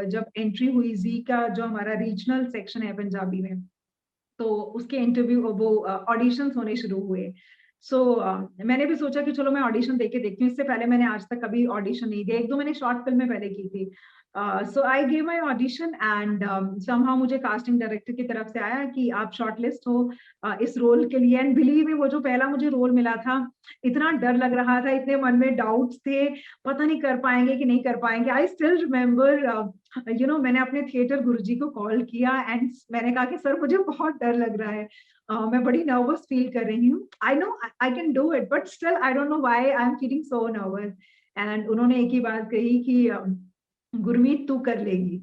जब entry हुई, Zee का जो हमारा regional section है पंजाबी में, तो उसके interview वो auditions होने शुरू हुए. सो मैंने भी सोचा कि चलो मैं ऑडिशन देके देखती हूँ. इससे पहले मैंने आज तक कभी ऑडिशन नहीं दिया, 1-2 मैंने शॉर्ट फिल्म में पहले की थी. So I gave my audition and somehow मुझे कास्टिंग डायरेक्टर की तरफ से आया कि आप शॉर्टलिस्ट हो इस रोल के लिए. एंड बिलीव मी, वो जो पहला मुझे रोल मिला था, इतना डर लग रहा था, इतने मन में डाउट्स थे, पता नहीं कर पाएंगे कि नहीं कर पाएंगे. I still remember, you know, मैंने अपने थिएटर गुरुजी को कॉल किया एंड मैंने कहा कि सर मुझे बहुत डर लग रहा है, मैं बड़ी नर्वस फील कर रही हूँ. I know I can do it, but still I don't know why I am feeling so nervous. And उन्होंने एक ही बात कही कि गुरमीत तू कर लेगी,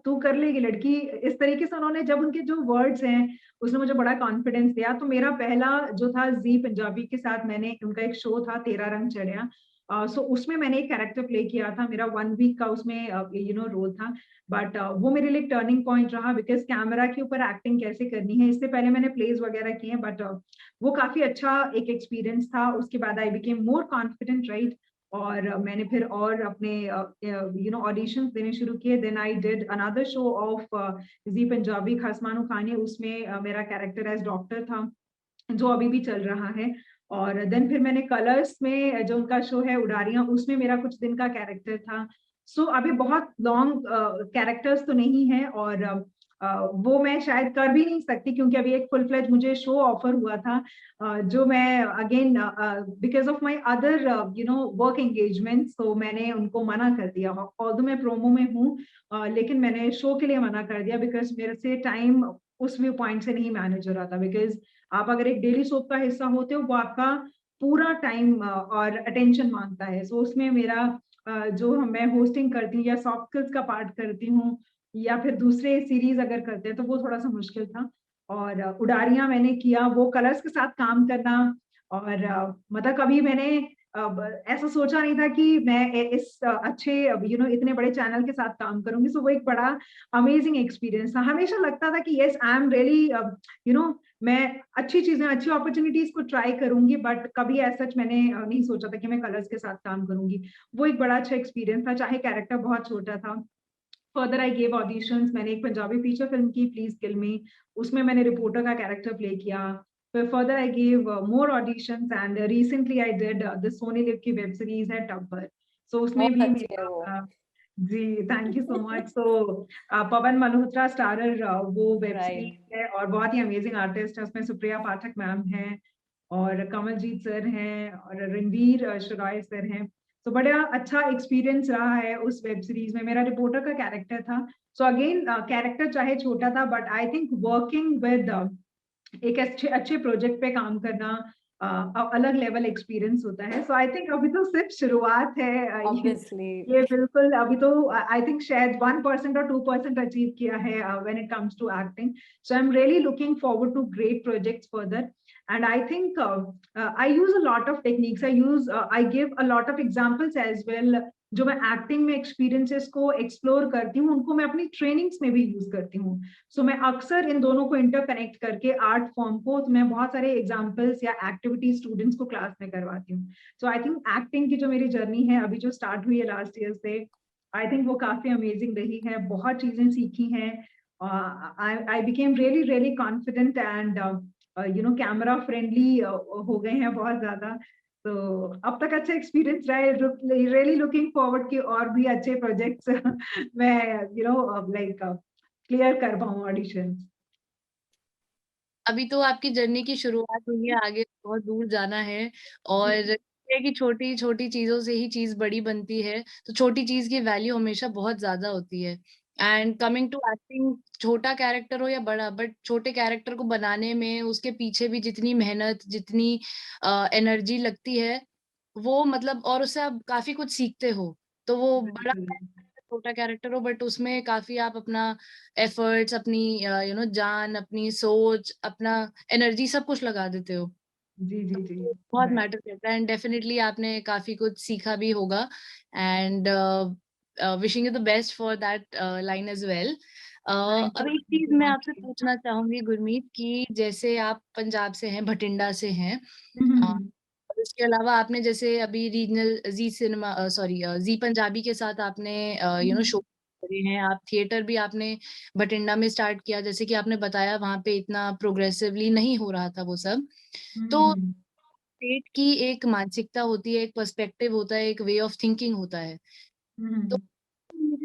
तू कर लेगी लड़की. इस तरीके से उन्होंने, जब उनके जो वर्ड्स हैं, उसने मुझे बड़ा कॉन्फिडेंस दिया. तो मेरा पहला जो था जी पंजाबी के साथ, मैंने उनका एक शो था तेरा रंग चढ़िया, सो उसमें मैंने एक कैरेक्टर प्ले किया था. मेरा 1 वीक का उसमें यू नो रोल था. बट वो मेरे लिए टर्निंग पॉइंट रहा, बिकॉज कैमरा के ऊपर एक्टिंग कैसे करनी है, इससे पहले मैंने प्लेज वगैरह किए हैं, बट वो काफी अच्छा एक एक्सपीरियंस था. उसके बाद I became more confident, right. और मैंने फिर और अपने यू नो ऑडिशंस देने शुरू किए. Then I did another show of Zee Punjabi, Khasmano Khani. उसमें मेरा कैरेक्टर एज डॉक्टर था, जो अभी भी चल रहा है. और देन फिर मैंने कलर्स में जो उनका शो है उड़ारियां, उसमें मेरा कुछ दिन का कैरेक्टर था. सो अभी बहुत लॉन्ग कैरेक्टर्स तो नहीं है, और वो मैं शायद कर भी नहीं सकती, क्योंकि अभी एक फुल फ्लेज मुझे शो ऑफर हुआ था, जो मैं again because of my other you know work engagement, तो मैंने उनको मना कर दिया. ऑल्दो मैं प्रोमो में हूँ, लेकिन मैंने शो के लिए मना कर दिया, बिकॉज मेरे से टाइम उस व्यू पॉइंट से नहीं मैनेज हो रहा था. बिकॉज आप अगर एक डेली सोप का हिस्सा होते हो, वो आपका पूरा टाइम और अटेंशन मांगता है. सो उसमें मेरा जो मैं होस्टिंग करती हूँ या सॉफ्ट स्किल्स का पार्ट करती हूँ, या फिर दूसरे सीरीज अगर करते हैं, तो वो थोड़ा सा मुश्किल था. और उड़ारियां मैंने किया, वो कलर्स के साथ काम करना, और मतलब कभी मैंने ऐसा सोचा नहीं था कि मैं इस अच्छे यू नो इतने बड़े चैनल के साथ काम करूंगी. सो वो एक बड़ा अमेजिंग एक्सपीरियंस था. हमेशा लगता था कि yes I am really you know, मैं अच्छी चीजें, अच्छी अपॉर्चुनिटीज को ट्राई करूंगी, बट कभी ऐसा सच मैंने नहीं सोचा था कि मैं कलर्स के साथ काम करूंगी. वो एक बड़ा अच्छा एक्सपीरियंस था, चाहे कैरेक्टर बहुत छोटा था. Further I gave auditions. मैंने एक पंजाबी फीचर फिल्म की, प्लीज किल मी, उसमें मैंने रिपोर्टर का कैरेक्टर प्ले किया. फिर further I gave more auditions, and recently I did the Sony LIV की वेब सीरीज है टब्बर. सो उसमें भी मेरा जी, thank you so much. So Pawan Malhotra starrer वो वेब सीरीज है, और बहुत ही अमेजिंग आर्टिस्ट है उसमें. सुप्रिया पाठक मैम है, और कमलजीत सर हैं, और रणवीर शरॉय सर हैं. तो बड़ा अच्छा एक्सपीरियंस रहा है उस वेब सीरीज में. मेरा रिपोर्टर का कैरेक्टर था. सो अगेन कैरेक्टर चाहे छोटा था, but I think working with एक अच्छे प्रोजेक्ट पे काम करना अलग लेवल एक्सपीरियंस होता है. सो आई थिंक अभी तो सिर्फ शुरुआत है. ये बिल्कुल अभी तो आई थिंक शायद 1% और 2% अचीव किया है when it comes to acting. So I am really looking forward to great projects further. And I think I use a lot of techniques. I give a lot of examples as well. जो मैं acting में experiences को explore करती हूँ, उनको मैं अपनी trainings में भी यूज करती हूँ. सो मैं अक्सर इन दोनों को इंटरकनेक्ट करके आर्ट फॉर्म को, तो मैं बहुत सारे एग्जांपल्स या एक्टिविटीज स्टूडेंट्स को क्लास में करवाती हूँ. सो आई थिंक एक्टिंग की जो मेरी जर्नी है अभी जो स्टार्ट हुई है लास्ट ईयर से, आई थिंक वो काफी अमेजिंग रही है. बहुत चीजें सीखी हैं. I became really, really confident, and camera friendly हो गए हैं बहुत ज्यादा। तो अब तक अच्छा एक्सपीरियंस रहा है, रियली लुकिंग फॉरवर्ड कि और भी अच्छे प्रोजेक्ट्स मैं लाइक क्लियर कर पाऊँ ऑडिशन। अभी तो आपकी जर्नी की शुरुआत हुई है, आगे बहुत दूर जाना है। और है कि छोटी छोटी चीजों से ही चीज बड़ी बनती है, तो छोटी चीज की वैल्यू हमेशा बहुत ज्यादा होती है। एंड कमिंग टू एक्टिंग, छोटा कैरेक्टर हो या बड़ा, बट छोटे कैरेक्टर को बनाने में उसके पीछे भी जितनी मेहनत, जितनी एनर्जी लगती है, वो मतलब, और उससे आप काफी कुछ सीखते हो। तो वो बड़ा छोटा कैरेक्टर हो, बट उसमें काफी आप अपना एफर्ट्स, अपनी जान, अपनी सोच, अपना एनर्जी, सब कुछ लगा देते हो। जी जी जी। तो बहुत मैटर करता है, एंड डेफिनेटली आपने काफी कुछ सीखा भी होगा। And wishing you the best for that line as well. अब एक चीज मैं आपसे पूछना चाहूंगी गुरमीत, कि जैसे आप पंजाब से हैं, भटिंडा से हैं, और इसके अलावा आपने जैसे अभी रीजनल जी सिनेमा, सॉरी, जी पंजाबी के साथ आपने शो करे हैं, आप थिएटर भी आपने भटिंडा में स्टार्ट किया, जैसे कि आपने बताया वहां पे इतना प्रोग्रेसिवली नहीं हो रहा था वो सब। तो स्टेट की एक मानसिकता होती है, एक पर्सपेक्टिव होता है, एक वे ऑफ थिंकिंग होता है। तो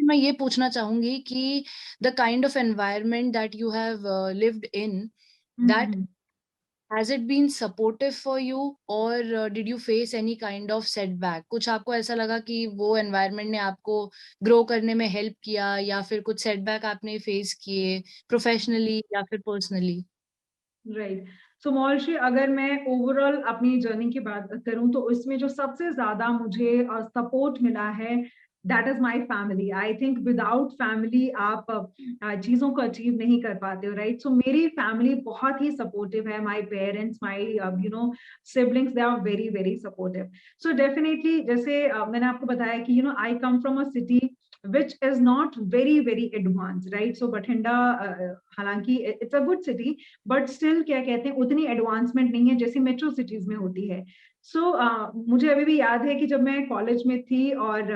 मैं ये पूछना चाहूंगी कि the kind of environment that you have lived in, that has it been supportive for you, or did you face any kind of setback? कुछ आपको ऐसा लगा कि वो environment ने आपको grow करने में help किया, या फिर कुछ setback आपने face किए professionally या फिर personally? राइट। सो मॉल्शी, अगर मैं ओवरऑल अपनी जर्नी की बात करूं तो इसमें जो सबसे ज्यादा मुझे सपोर्ट मिला है, that is my family. I think without family आप चीजों को अचीव नहीं कर पाते हो, राइट। सो मेरी फैमिली बहुत ही सपोर्टिव है। My parents, my siblings, they are very very supportive. So definitely, जैसे मैंने आपको बताया कि I come from a city which is not very very advanced, right? So Bathinda, हालांकि it's a good city, but still क्या कहते हैं, उतनी एडवांसमेंट नहीं है जैसी मेट्रो सिटीज में होती है। सो मुझे अभी भी याद है कि जब मैं कॉलेज में थी और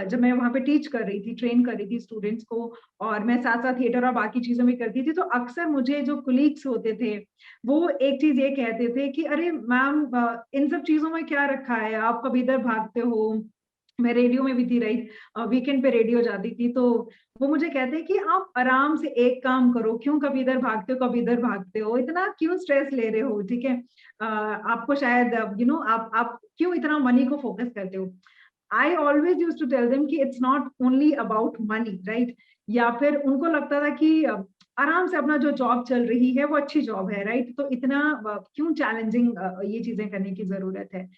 जब मैं वहां पे टीच कर रही थी, ट्रेन कर रही थी स्टूडेंट्स को, और मैं साथ साथ थिएटर और बाकी चीजों भी करती थी, तो अक्सर मुझे जो कुलीग्स होते थे वो एक चीज ये कहते थे कि अरे मैम, इन सब चीजों में क्या रखा है, आप कभी इधर भागते हो। मैं रेडियो में भी थी, राइट, वीकेंड पे रेडियो जाती थी, तो वो मुझे कहते हैं कि आप आराम से एक काम करो, क्यों कभी इधर भागते हो, कभी इधर भागते हो, इतना क्यों स्ट्रेस ले रहे हो, ठीक है। आपको शायद आप क्यों इतना मनी को फोकस करते हो। I always use to tell them कि it's not only about money, right. या फिर उनको लगता था कि आराम से अपना जो जॉब चल रही है वो अच्छी जॉब है, राइट, तो इतना क्यों चैलेंजिंग ये चीजें करने की जरूरत है।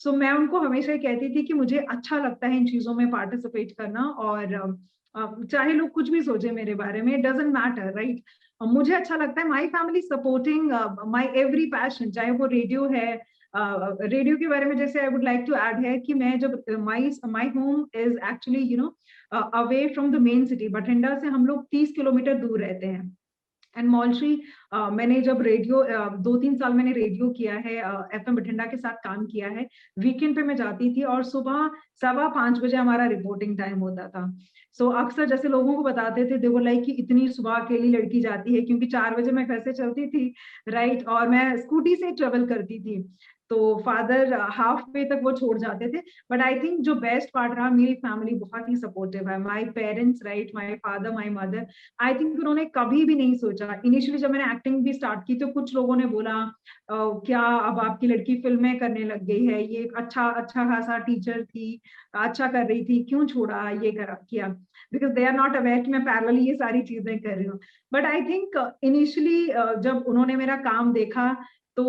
सो मैं उनको हमेशा ये कहती थी कि मुझे अच्छा लगता है इन चीजों में पार्टिसिपेट करना, और चाहे लोग कुछ भी सोचे मेरे बारे में, डजंट मैटर, राइट। मुझे अच्छा लगता है। My family supporting my every passion, चाहे वो रेडियो है। रेडियो के बारे में जैसे I would like to add है कि मैं जब my home is actually away from the main city. Bathinda से हम लोग 30 किलोमीटर दूर रहते हैं। एंड मॉल्ट्री, मैंने जब रेडियो 2-3 साल मैंने रेडियो किया है, FM बठिंडा के साथ काम किया है। वीकेंड पे मैं जाती थी और सुबह 5:15 बजे हमारा रिपोर्टिंग टाइम होता था। सो अक्सर जैसे लोगों को बताते थे, दे वो लाइक कि इतनी सुबह अकेली लड़की जाती है, क्योंकि 4 बजे मैं घर से चलती थी, राइट, और मैं स्कूटी से ट्रेवल करती थी। तो फादर हाफ वे तक वो छोड़ जाते थे। बट आई थिंक जो बेस्ट पार्ट रहा, मेरी फैमिली बहुत ही सपोर्टिव है। My parents, right, my father, my mother, I think उन्होंने कभी भी नहीं सोचा। इनिशियली जब मैंने एक्टिंग भी स्टार्ट की तो कुछ लोगों ने बोला, क्या अब आपकी लड़की फिल्में करने लग गई है, ये अच्छा अच्छा खासा टीचर थी, अच्छा कर रही थी, क्यों छोड़ा, ये करा किया, because they are not aware कि मैं पैरेलली ये सारी चीजें कर रही हूँ। बट आई थिंक इनिशियली जब उन्होंने मेरा काम देखा तो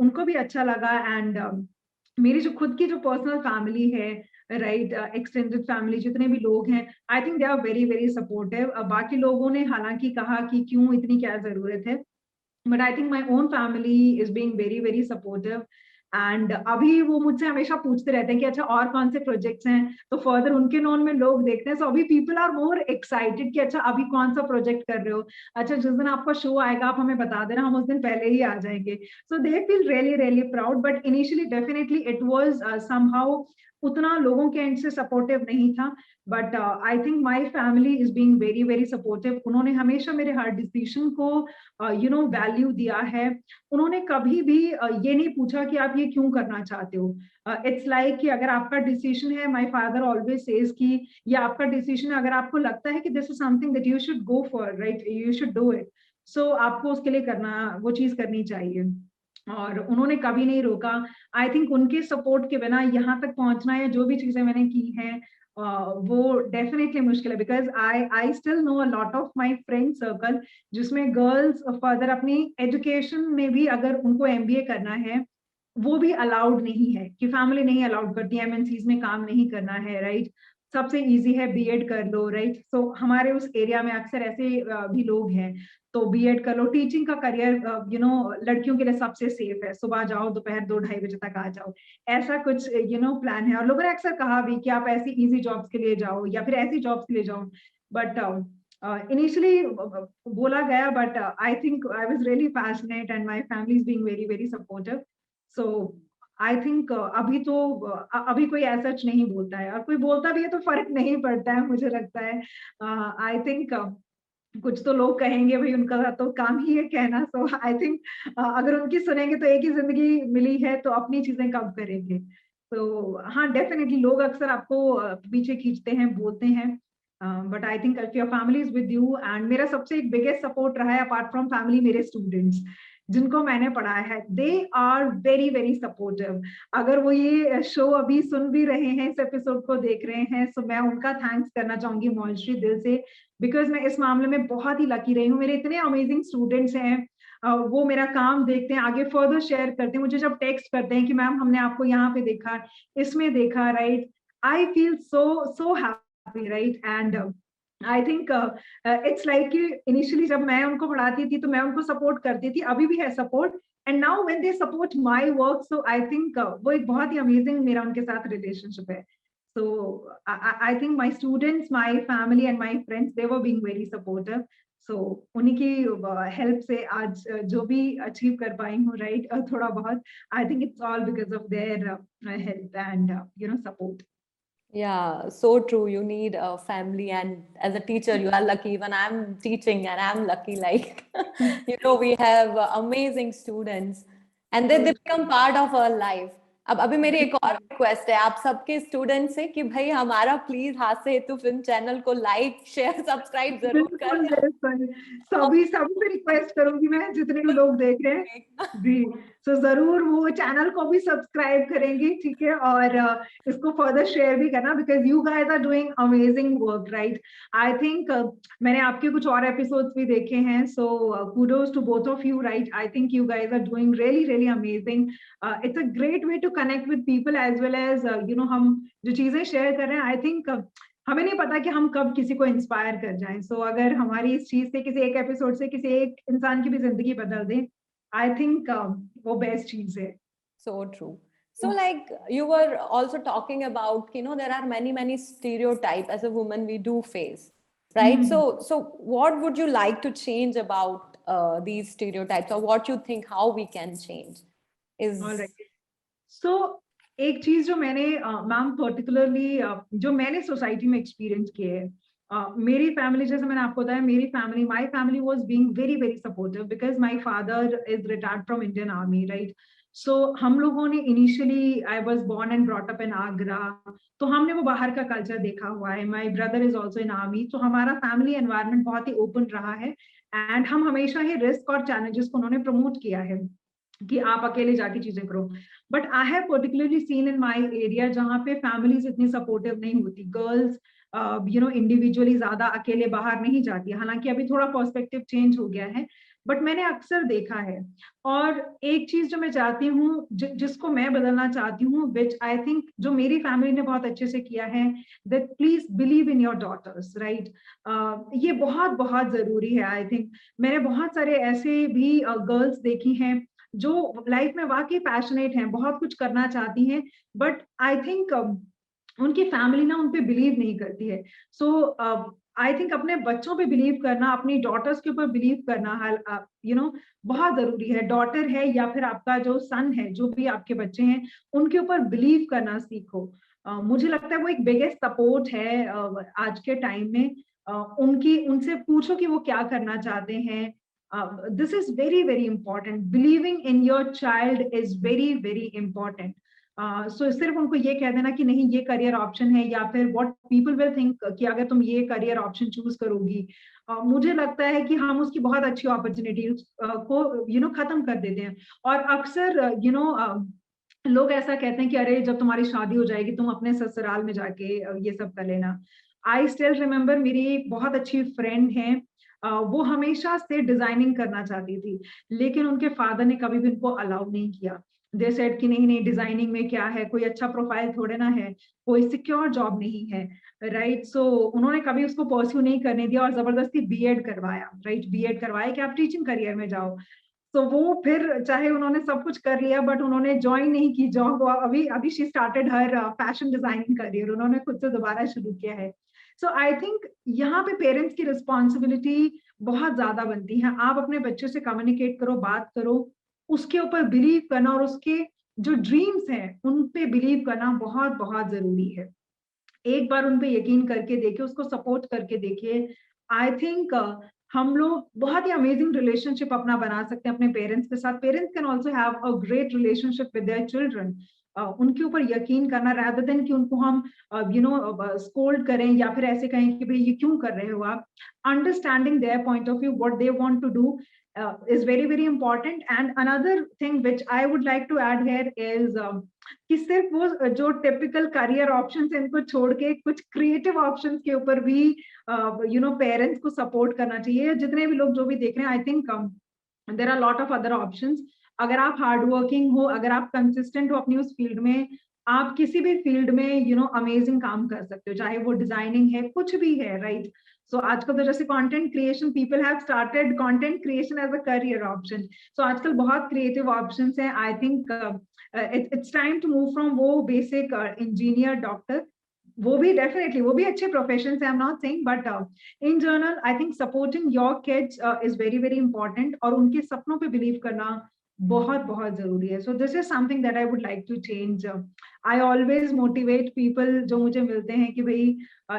उनको भी अच्छा लगा। एंड मेरी जो खुद की जो पर्सनल फैमिली है, राइट, एक्सटेंडेड फैमिली, जितने भी लोग हैं, I think they are very very supportive. बाकी लोगों ने हालांकि कहा कि क्यों, इतनी क्या जरूरत है, but I think my own family is being very very supportive. And अभी वो मुझसे हमेशा पूछते रहते हैं कि अच्छा और कौन से प्रोजेक्ट्स हैं, तो फर्दर उनके नॉन में लोग देखते हैं। सो अभी पीपल आर मोर एक्साइटेड कि अच्छा अभी कौन सा प्रोजेक्ट कर रहे हो, अच्छा जिस दिन आपका शो आएगा आप हमें बता देना, हम उस दिन पहले ही आ जाएंगे। So they feel really really proud. But initially definitely it was somehow उतना लोगों के एंड से सपोर्टिव नहीं था, but I think my family is being very very supportive. उन्होंने हमेशा मेरे हर डिसीजन को वैल्यू दिया है। उन्होंने कभी भी ये नहीं पूछा कि आप ये क्यों करना चाहते हो। इट्स लाइक कि अगर आपका डिसीजन है, माय फादर ऑलवेज सेज कि ये आपका डिसीजन है, अगर आपको लगता है कि this is something that you should go for, right, you should do it, so आपको उसके लिए करना, वो चीज करनी चाहिए। और उन्होंने कभी नहीं रोका। आई थिंक उनके सपोर्ट के बिना यहाँ तक पहुंचना या जो भी चीजें मैंने की हैं वो डेफिनेटली मुश्किल है, because I still know a lot of my friend circle जिसमें गर्ल्स फर्दर अपनी एजुकेशन में भी अगर उनको एमबीए करना है वो भी अलाउड नहीं है, कि फैमिली नहीं अलाउड करती है, एमएनसीज में काम नहीं करना है, राइट। सबसे इजी है बीएड कर लो, राइट। सो हमारे उस एरिया में अक्सर ऐसे भी लोग हैं, तो बीएड कर लो। टीचिंग का करियर लड़कियों के लिए सबसे सेफ है, सुबह जाओ दोपहर 2-2:30 बजे तक आ जाओ, ऐसा कुछ प्लान है। और लोगों ने अक्सर कहा भी कि आप ऐसी इजी जॉब्स के लिए जाओ या फिर ऐसी जॉब्स के लिए जाओ, बट इनिशियली बोला गया, but I think I was really passionate and my family is being very very supportive. So I think अभी कोई ऐसा नहीं बोलता है, और कोई बोलता भी है तो फर्क नहीं पड़ता है, मुझे लगता है। आई थिंक कुछ तो लोग कहेंगे, भाई उनका तो काम ही है कहना। सो आई थिंक अगर उनकी सुनेंगे तो एक ही जिंदगी मिली है, तो अपनी चीजें कब करेंगे। तो हाँ, डेफिनेटली लोग अक्सर आपको पीछे खींचते हैं, बोलते हैं, but I think if your family is with you, and मेरा सबसे एक बिगेस्ट सपोर्ट रहा है अपार्ट फ्रॉम फैमिली, मेरे स्टूडेंट्स जिनको मैंने पढ़ाया है, they are very very supportive. अगर वो ये शो अभी सुन भी रहे हैं, इस एपिसोड को देख रहे हैं, तो मैं उनका थैंक्स करना चाहूंगी मॉन्श्री दिल से, बिकॉज मैं इस मामले में बहुत ही लकी रही हूँ। मेरे इतने अमेजिंग स्टूडेंट्स हैं, वो मेरा काम देखते हैं, आगे फर्दर शेयर करते हैं, मुझे जब टेक्स्ट करते हैं कि मैम हमने आपको यहाँ पे देखा, इसमें देखा, right, I feel so happy, right. And I think it's like कि इनिशियली जब मैं उनको पढ़ाती थी तो मैं उनको सपोर्ट करती थी, अभी भी है support, and now when they support my work, so I think वो एक बहुत ही अमेजिंग मेरा उनके साथ रिलेशनशिप है। So I think my students, my family and my friends, they were being very supportive. So उन्हीं की help से आज जो भी achieve कर पाई हूँ, right, थोड़ा बहुत, I think it's all because of their help and support. Yeah, so true. You need a family, and as a teacher, you are lucky. Even I'm teaching, and I'm lucky. Like, we have amazing students, and they become part of our life. अब अभी मेरी एक और request है आप सबके student से कि भाई हमारा प्लीज हास्य हेतु फिल्म चैनल को लाइक शेयर सब्सक्राइब जरूर करें। सभी से रिक्वेस्ट करूंगी मैं, जितने भी लोग देख रहे हैं जी, तो जरूर वो चैनल को भी सब्सक्राइब करेंगे, ठीक है, और इसको फर्दर शेयर भी करना, because you guys are doing amazing work, right. I think मैंने आपके कुछ और एपिसोड्स भी देखे हैं, सो kudos to both of you, right. I think you guys are doing really really amazing. It's a great way to connect with people as well as हम जो चीजें शेयर कर रहे हैं, आई थिंक हमें नहीं पता कि हम कब किसी को इंस्पायर कर जाएं। सो अगर हमारी इस चीज से, किसी एक एपिसोड से किसी एक इंसान की भी जिंदगी बदल दें, आई थिंक वो बेस्ट चीज है। So true. So like you were also talking about, there are many stereotypes as a woman we do face, right? So what would you like to change about these stereotypes, or what you think how we can change is All right. So एक चीज जो मैंने ma'am particularly जो मैंने society में experience किए है, मेरी फैमिली, जैसे मैंने आपको बताया, मेरी family, my family was being very very supportive, because my father is retired from Indian army, right. So हम लोगों ने initially, I was born and brought up in Agra, तो हमने वो बाहर का कल्चर देखा हुआ है। My brother is also in army, तो हमारा फैमिली एनवायरनमेंट बहुत ही ओपन रहा है, एंड हम हमेशा ही रिस्क और चैलेंजेस को उन्होंने प्रमोट किया है कि आप अकेले जाके चीजें करो। But I have particularly seen in my area जहाँ पे फैमिलीज इतनी सपोर्टिव नहीं होती, गर्ल्स इंडिविजुअली ज्यादा अकेले बाहर नहीं जाती। हालांकि अभी थोड़ा पर्सपेक्टिव चेंज हो गया है, बट मैंने अक्सर देखा है। और एक चीज जो मैं चाहती हूँ, जिसको मैं बदलना चाहती हूँ, विच आई थिंक जो मेरी फैमिली ने बहुत अच्छे से किया है, that please believe in your daughters, right. ये बहुत बहुत जरूरी है। आई थिंक मैंने बहुत सारे ऐसे भी गर्ल्स देखी हैं जो लाइफ में वाकई पैशनेट हैं, बहुत कुछ करना चाहती हैं, बट आई थिंक उनकी फैमिली ना उन पे बिलीव नहीं करती है। सो आई थिंक अपने बच्चों पे बिलीव करना, अपनी डॉटर्स के ऊपर बिलीव करना बहुत जरूरी है। डॉटर है या फिर आपका जो सन है, जो भी आपके बच्चे हैं, उनके ऊपर बिलीव करना सीखो। मुझे लगता है वो एक बिगेस्ट सपोर्ट है आज के टाइम में। उनसे पूछो कि वो क्या करना चाहते हैं। This is very very important, believing in your child is very very important. So सिर्फ उनको ये कह देना कि नहीं ये करियर ऑप्शन है, या फिर व्हाट पीपल विल थिंक कि अगर तुम ये करियर ऑप्शन चूज करोगी, मुझे लगता है कि हम उसकी बहुत अच्छी अपॉर्चुनिटी को खत्म कर देते हैं। और अक्सर लोग ऐसा कहते हैं कि अरे जब तुम्हारी शादी हो जाएगी तुम अपने ससुराल में जाके ये सब कर लेना। आई स्टिल रिमेम्बर, मेरी एक बहुत अच्छी फ्रेंड है, वो हमेशा से डिजाइनिंग करना चाहती थी, लेकिन उनके फादर ने कभी भी उनको अलाउ नहीं किया। दे सेड कि नहीं नहीं, डिजाइनिंग में क्या है, कोई अच्छा प्रोफाइल थोड़े ना है, कोई सिक्योर जॉब नहीं है, राइट। सो उन्होंने कभी उसको परस्यू नहीं करने दिया और जबरदस्ती बीएड करवाया, राइट, बीएड करवाया कि आप टीचिंग करियर में जाओ। तो वो फिर चाहे उन्होंने सब कुछ कर लिया, बट उन्होंने ज्वाइन नहीं की जॉब। अभी अभी she started her fashion designing career, उन्होंने खुद से दोबारा शुरू किया है। सो आई थिंक यहाँ पे पेरेंट्स की रिस्पॉन्सिबिलिटी बहुत ज्यादा बनती है। आप अपने बच्चे से कम्युनिकेट करो, बात करो, उसके ऊपर बिलीव करना और उसके जो ड्रीम्स हैं उन पे बिलीव करना बहुत बहुत जरूरी है। एक बार उन पे यकीन करके देखिए, उसको सपोर्ट करके देखिए। आई थिंक हम लोग बहुत ही अमेजिंग रिलेशनशिप अपना बना सकते हैं अपने पेरेंट्स के साथ। Parents can also have a great relationship with their children. उनके ऊपर यकीन करना, rather देन कि उनको हम स्कोल्ड करें या फिर ऐसे कहें कि भाई ये क्यों कर रहे हो आप। Understanding their point of view, what they want to do is very very important. And another thing which I would like to add here is कि सिर्फ वो जो टिपिकल करियर ऑप्शंस हैं इनको छोड़ के कुछ क्रिएटिव ऑप्शंस के ऊपर भी पेरेंट्स को सपोर्ट करना चाहिए। जितने भी लोग जो भी देख रहे हैं, I think there are lot of other options. अगर आप हार्ड वर्किंग हो, अगर आप कंसिस्टेंट हो अपनी उस फील्ड में, आप किसी भी फील्ड में अमेजिंग काम कर सकते हो, चाहे वो डिजाइनिंग है, कुछ भी है, राइट। सो आजकल तो जैसे content creation, people have started content creation as a career option. So आजकल बहुत क्रिएटिव ऑप्शंस हैं। I think it's time to move from वो बेसिक इंजीनियर, डॉक्टर, वो भी डेफिनेटली वो भी अच्छे प्रोफेशन है, I am not saying, but in general I think supporting your kids is very very important, और उनके सपनों पे बिलीव करना बहुत बहुत जरूरी है। So this is something that I would like to change. I always motivate people जो मुझे मिलते हैं कि भाई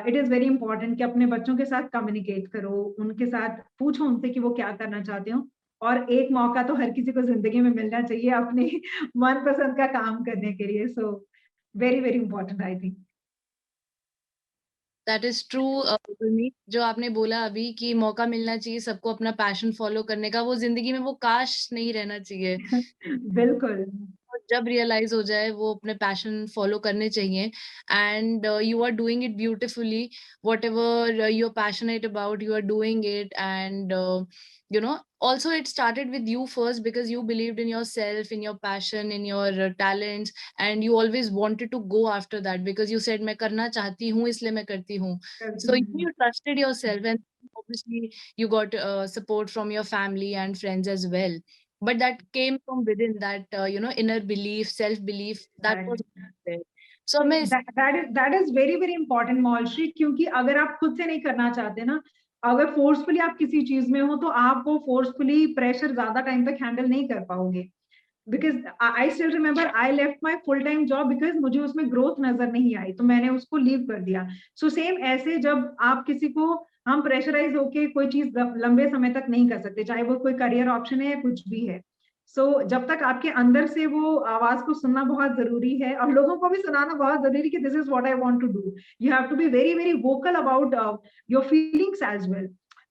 इट इज वेरी इंपॉर्टेंट कि अपने बच्चों के साथ कम्युनिकेट करो, उनके साथ पूछो उनसे कि वो क्या करना चाहते हो। और एक मौका तो हर किसी को जिंदगी में मिलना चाहिए अपने मनपसंद का काम करने के लिए। So very very important I think. That is true Gurmeet, जो आपने बोला अभी कि मौका मिलना चाहिए सबको अपना पैशन फॉलो करने का, वो जिंदगी में वो काश नहीं रहना चाहिए। बिल्कुल। जब रियलाइज हो जाए वो अपने पैशन फॉलो करने चाहिए। And you are doing it beautifully, whatever you are passionate about, you are doing it. And also it started with you first, because you believed in yourself, in your passion, in your talents, and you always wanted to go after that, because you said मैं करना चाहती हूँ इसलिए मैं करती हूँ. So you trusted yourself, and obviously you got support from your family and friends as well. But that came from within, that inner belief, self belief, that was there. So मैं that is very very important Maulshree, क्योंकि अगर आप खुद से नहीं करना चाहते ना, अगर फोर्सफुली आप किसी चीज में हो, तो आप वो फोर्सफुली प्रेशर ज्यादा टाइम तक हैंडल नहीं कर पाओगे। Because I still remember, I left my full time job because मुझे उसमें ग्रोथ नजर नहीं आई, तो मैंने उसको लीव कर दिया। सो सेम ऐसे जब आप किसी को, हम प्रेशराइज होके कोई चीज लंबे समय तक नहीं कर सकते, चाहे वो कोई करियर ऑप्शन है या कुछ भी है। जब तक आपके अंदर से वो आवाज को सुनना बहुत जरूरी है, और लोगों को भी सुनाना बहुत जरूरी कि this is what I want to do. You have to be very very vocal about your feelings as well.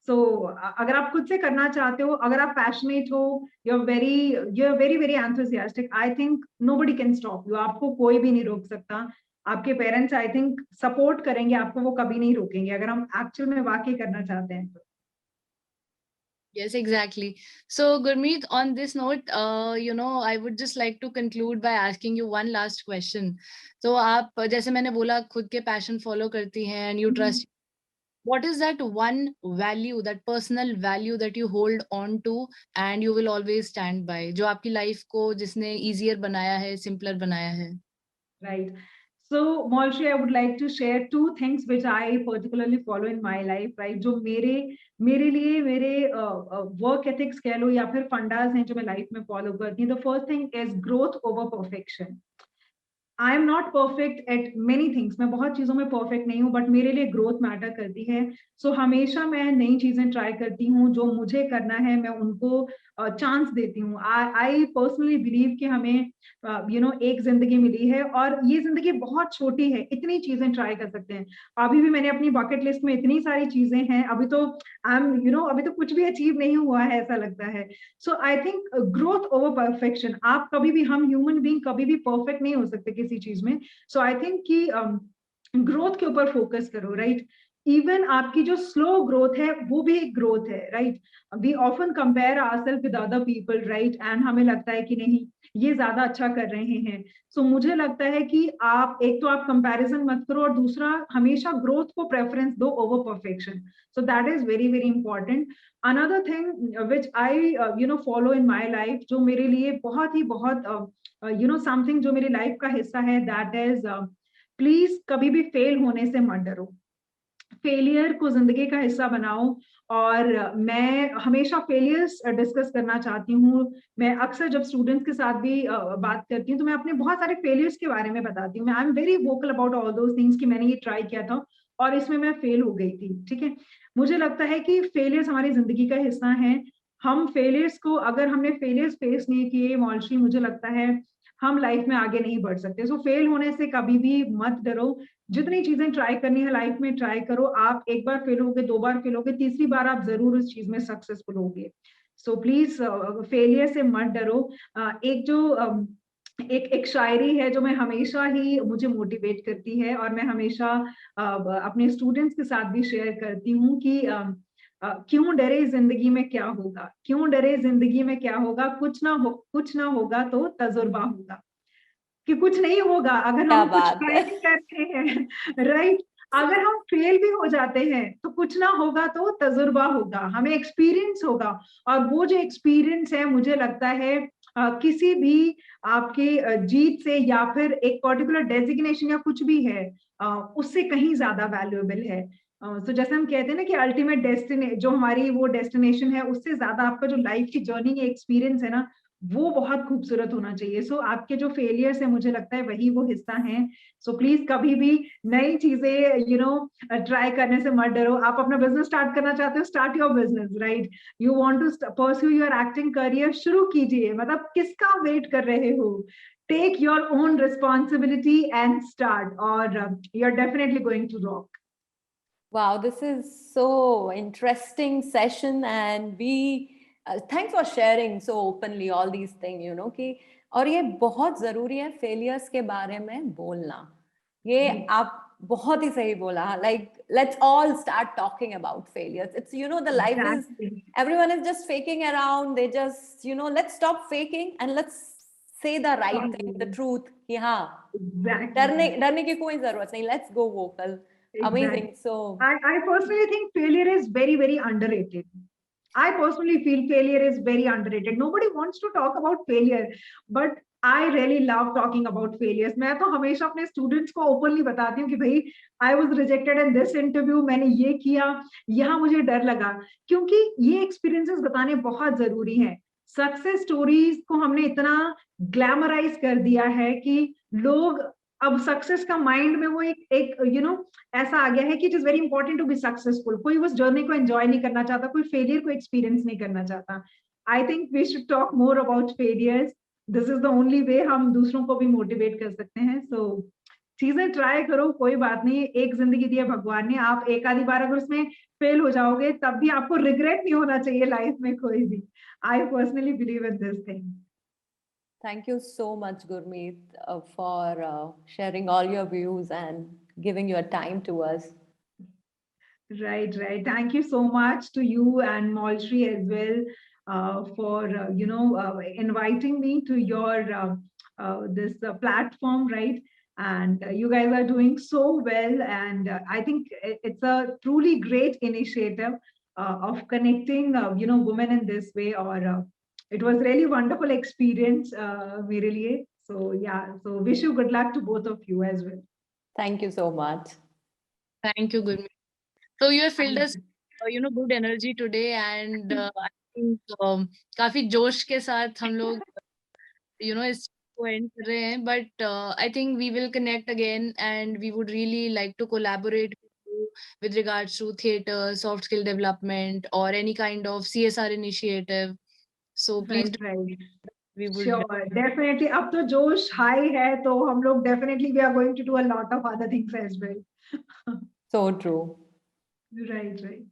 अगर आप खुद से करना चाहते हो, अगर आप पैशनेट हो, you're very very enthusiastic, I think nobody can stop you, आपको कोई भी नहीं रोक सकता। आपके पेरेंट्स आई थिंक सपोर्ट करेंगे आपको, वो कभी नहीं रोकेंगे अगर हम एक्चुअल में वाकई करना चाहते हैं तो। Yes, exactly. So Gurmeet, on this note, I would just like to conclude by asking you one last question. So आप जैसे मैंने बोला खुद के पैशन फॉलो करती हैं and you trust, what is that one value, that personal value that you hold on to and you will always stand by, जो आपकी लाइफ को जिसने easier बनाया है, simpler बनाया है? Right. So Molshi, I would like to share two things which I particularly follow in my life, right? जो मेरे लिए मेरे वर्क एथिक्स कह लो या फिर फंडास हैं जो मैं लाइफ में फॉलो करती हूँ। The first thing is growth over perfection. I am not perfect eight many things, मैं बहुत चीजों में परफेक्ट नहीं हूँ, बट मेरे लिए ग्रोथ मैटर करती है। सो हमेशा मैं नई चीजें ट्राई करती हूँ, जो मुझे करना है मैं उनको चांस देती हूँ। आई पर्सनली बिलीव कि हमें एक जिंदगी मिली है और ये जिंदगी बहुत छोटी है, इतनी चीजें ट्राई कर सकते हैं। अभी भी मैंने अपनी बकेट लिस्ट में इतनी सारी चीजें हैं, अभी तो अभी तो कुछ भी अचीव नहीं हुआ है ऐसा लगता है। So I think growth over perfection, आप कभी भी, हम ह्यूमन बीइंग कभी भी परफेक्ट नहीं हो सकते किसी चीज में। सो आई थिंक कि ग्रोथ के ऊपर फोकस करो, राइट। इवन आपकी जो स्लो ग्रोथ है वो भी एक ग्रोथ है, right. We often compare ourself with other people, right, and हमें लगता है कि नहीं ये ज्यादा अच्छा कर रहे हैं। सो मुझे लगता है कि आप एक तो आप कंपैरिजन मत करो, और दूसरा हमेशा ग्रोथ को प्रेफरेंस दो over perfection. So that is very very important. Another thing which I follow in my life, जो मेरे लिए बहुत ही बहुत समथिंग जो मेरी लाइफ का हिस्सा है, दैट इज प्लीज कभी भी फेल होने से मत डरो। फेलियर को जिंदगी का हिस्सा बनाओ। और मैं हमेशा फेलियर्स डिस्कस करना चाहती हूँ। मैं अक्सर जब स्टूडेंट्स के साथ भी बात करती हूँ तो मैं अपने बहुत सारे फेलियर्स के बारे में बताती हूँ। मैं I am very vocal about all those things कि मैंने ये ट्राई किया था और इसमें मैं फेल हो गई थी, ठीक है। मुझे लगता है कि फेलियर्स हमारी जिंदगी का हिस्सा है। हम फेलियर्स को, अगर हमने फेलियर्स फेस नहीं किए मॉल्शी, मुझे लगता है हम लाइफ में आगे नहीं बढ़ सकते। सो फेल होने से कभी भी मत डरो। जितनी चीजें ट्राई करनी है लाइफ में ट्राई करो। आप एक बार फेल होगे, दो बार फेल होगे, तीसरी बार आप जरूर उस चीज में सक्सेसफुल होगे। सो प्लीज फेलियर से मत डरो। एक जो एक शायरी है जो मैं हमेशा ही मुझे मोटिवेट करती है, और मैं हमेशा अपने स्टूडेंट्स के साथ भी शेयर करती हूँ कि क्यों डरे जिंदगी में क्या होगा, क्यों डरे जिंदगी में क्या होगा, कुछ ना होगा तो तजुर्बा होगा। कि कुछ नहीं होगा अगर क्या हम कुछ बात ट्राई है। नहीं करते हैं, राइट। अगर हम फेल भी हो जाते हैं तो कुछ ना होगा तो तजुर्बा होगा, हमें एक्सपीरियंस होगा। और वो जो एक्सपीरियंस है मुझे लगता है किसी भी आपके जीत से, या फिर एक पर्टिकुलर डेजिग्नेशन या कुछ भी है, उससे कहीं ज्यादा वैल्यूएबल है। तो जैसे हम कहते हैं ना कि अल्टीमेट डेस्टिने जो हमारी वो डेस्टिनेशन है, उससे ज्यादा आपका जो लाइफ की जर्नी एक्सपीरियंस है ना, वो बहुत खूबसूरत होना चाहिए। सो आपके जो फेलियर्स है मुझे लगता है वही वो हिस्सा है। सो प्लीज कभी भी नई चीजें ट्राई करने से मत डरो। आप अपना बिजनेस स्टार्ट करना चाहते हो, start your business, right. You want to pursue your acting career, शुरू कीजिए। मतलब किसका वेट कर रहे हो? Take your own responsibility and start, और you are definitely going to rock. Wow, this is so interesting session, and we thanks for sharing so openly all these things, कि और ये बहुत जरूरी है फेलियर्स के बारे में बोलना। ये आप बहुत ही सही बोला। Like let's all start talking about failures. It's the life is everyone is just faking around. They just let's stop faking and let's say the right thing, the truth, कि हाँ डरने की कोई जरूरत नहीं। Let's go vocal. Amazing. So I personally think failure is very, very underrated. I personally feel failure is very underrated. Nobody wants to talk about failure, but I really love talking about failures. मैं तो हमेशा अपने students को openly बताती हूँ कि भाई I was rejected in this interview, मैंने ये किया, यहाँ मुझे डर लगा। क्योंकि ये experiences बताने बहुत जरूरी हैं। सक्सेस स्टोरीज को हमने इतना ग्लैमराइज कर दिया है कि लोग अब सक्सेस का माइंड में वो एक ऐसा आ गया है कि it is very important to be successful. कोई उस जर्नी को एंजॉय नहीं करना चाहता, कोई फेलियर को एक्सपीरियंस नहीं करना चाहता। I think we should talk more about failures. This is the only way हम दूसरों को भी मोटिवेट कर सकते हैं। सो चीजें ट्राई करो, कोई बात नहीं, एक जिंदगी दी है भगवान ने। आप एक आधी बार अगर उसमें फेल हो जाओगे तब भी आपको रिग्रेट नहीं होना चाहिए लाइफ में कोई भी। I personally believe in this thing. thank you so much, Gurmeet, for sharing all your views and giving your time to us. Right, right. Thank you so much to you and Malshri as well for inviting me to your this platform, right? And you guys are doing so well, and I think it's a truly great initiative of connecting women in this way. Or it was really wonderful experience, mere liye. So yeah, so wish you good luck to both of you as well. Thank you so much. Thank you, Gurmeet. So you have filled us, good energy today, and I think काफी जोश के साथ हम लोग, इस को end कर रहे हैं, but I think we will connect again and we would really like to collaborate with you with regards to theatre, soft skill development or any kind of CSR initiative. So please Right, right. we would Sure, definitely. अब तो जोश high है तो हम लोग definitely we are going to do a lot of other things as well. So true. Right, right.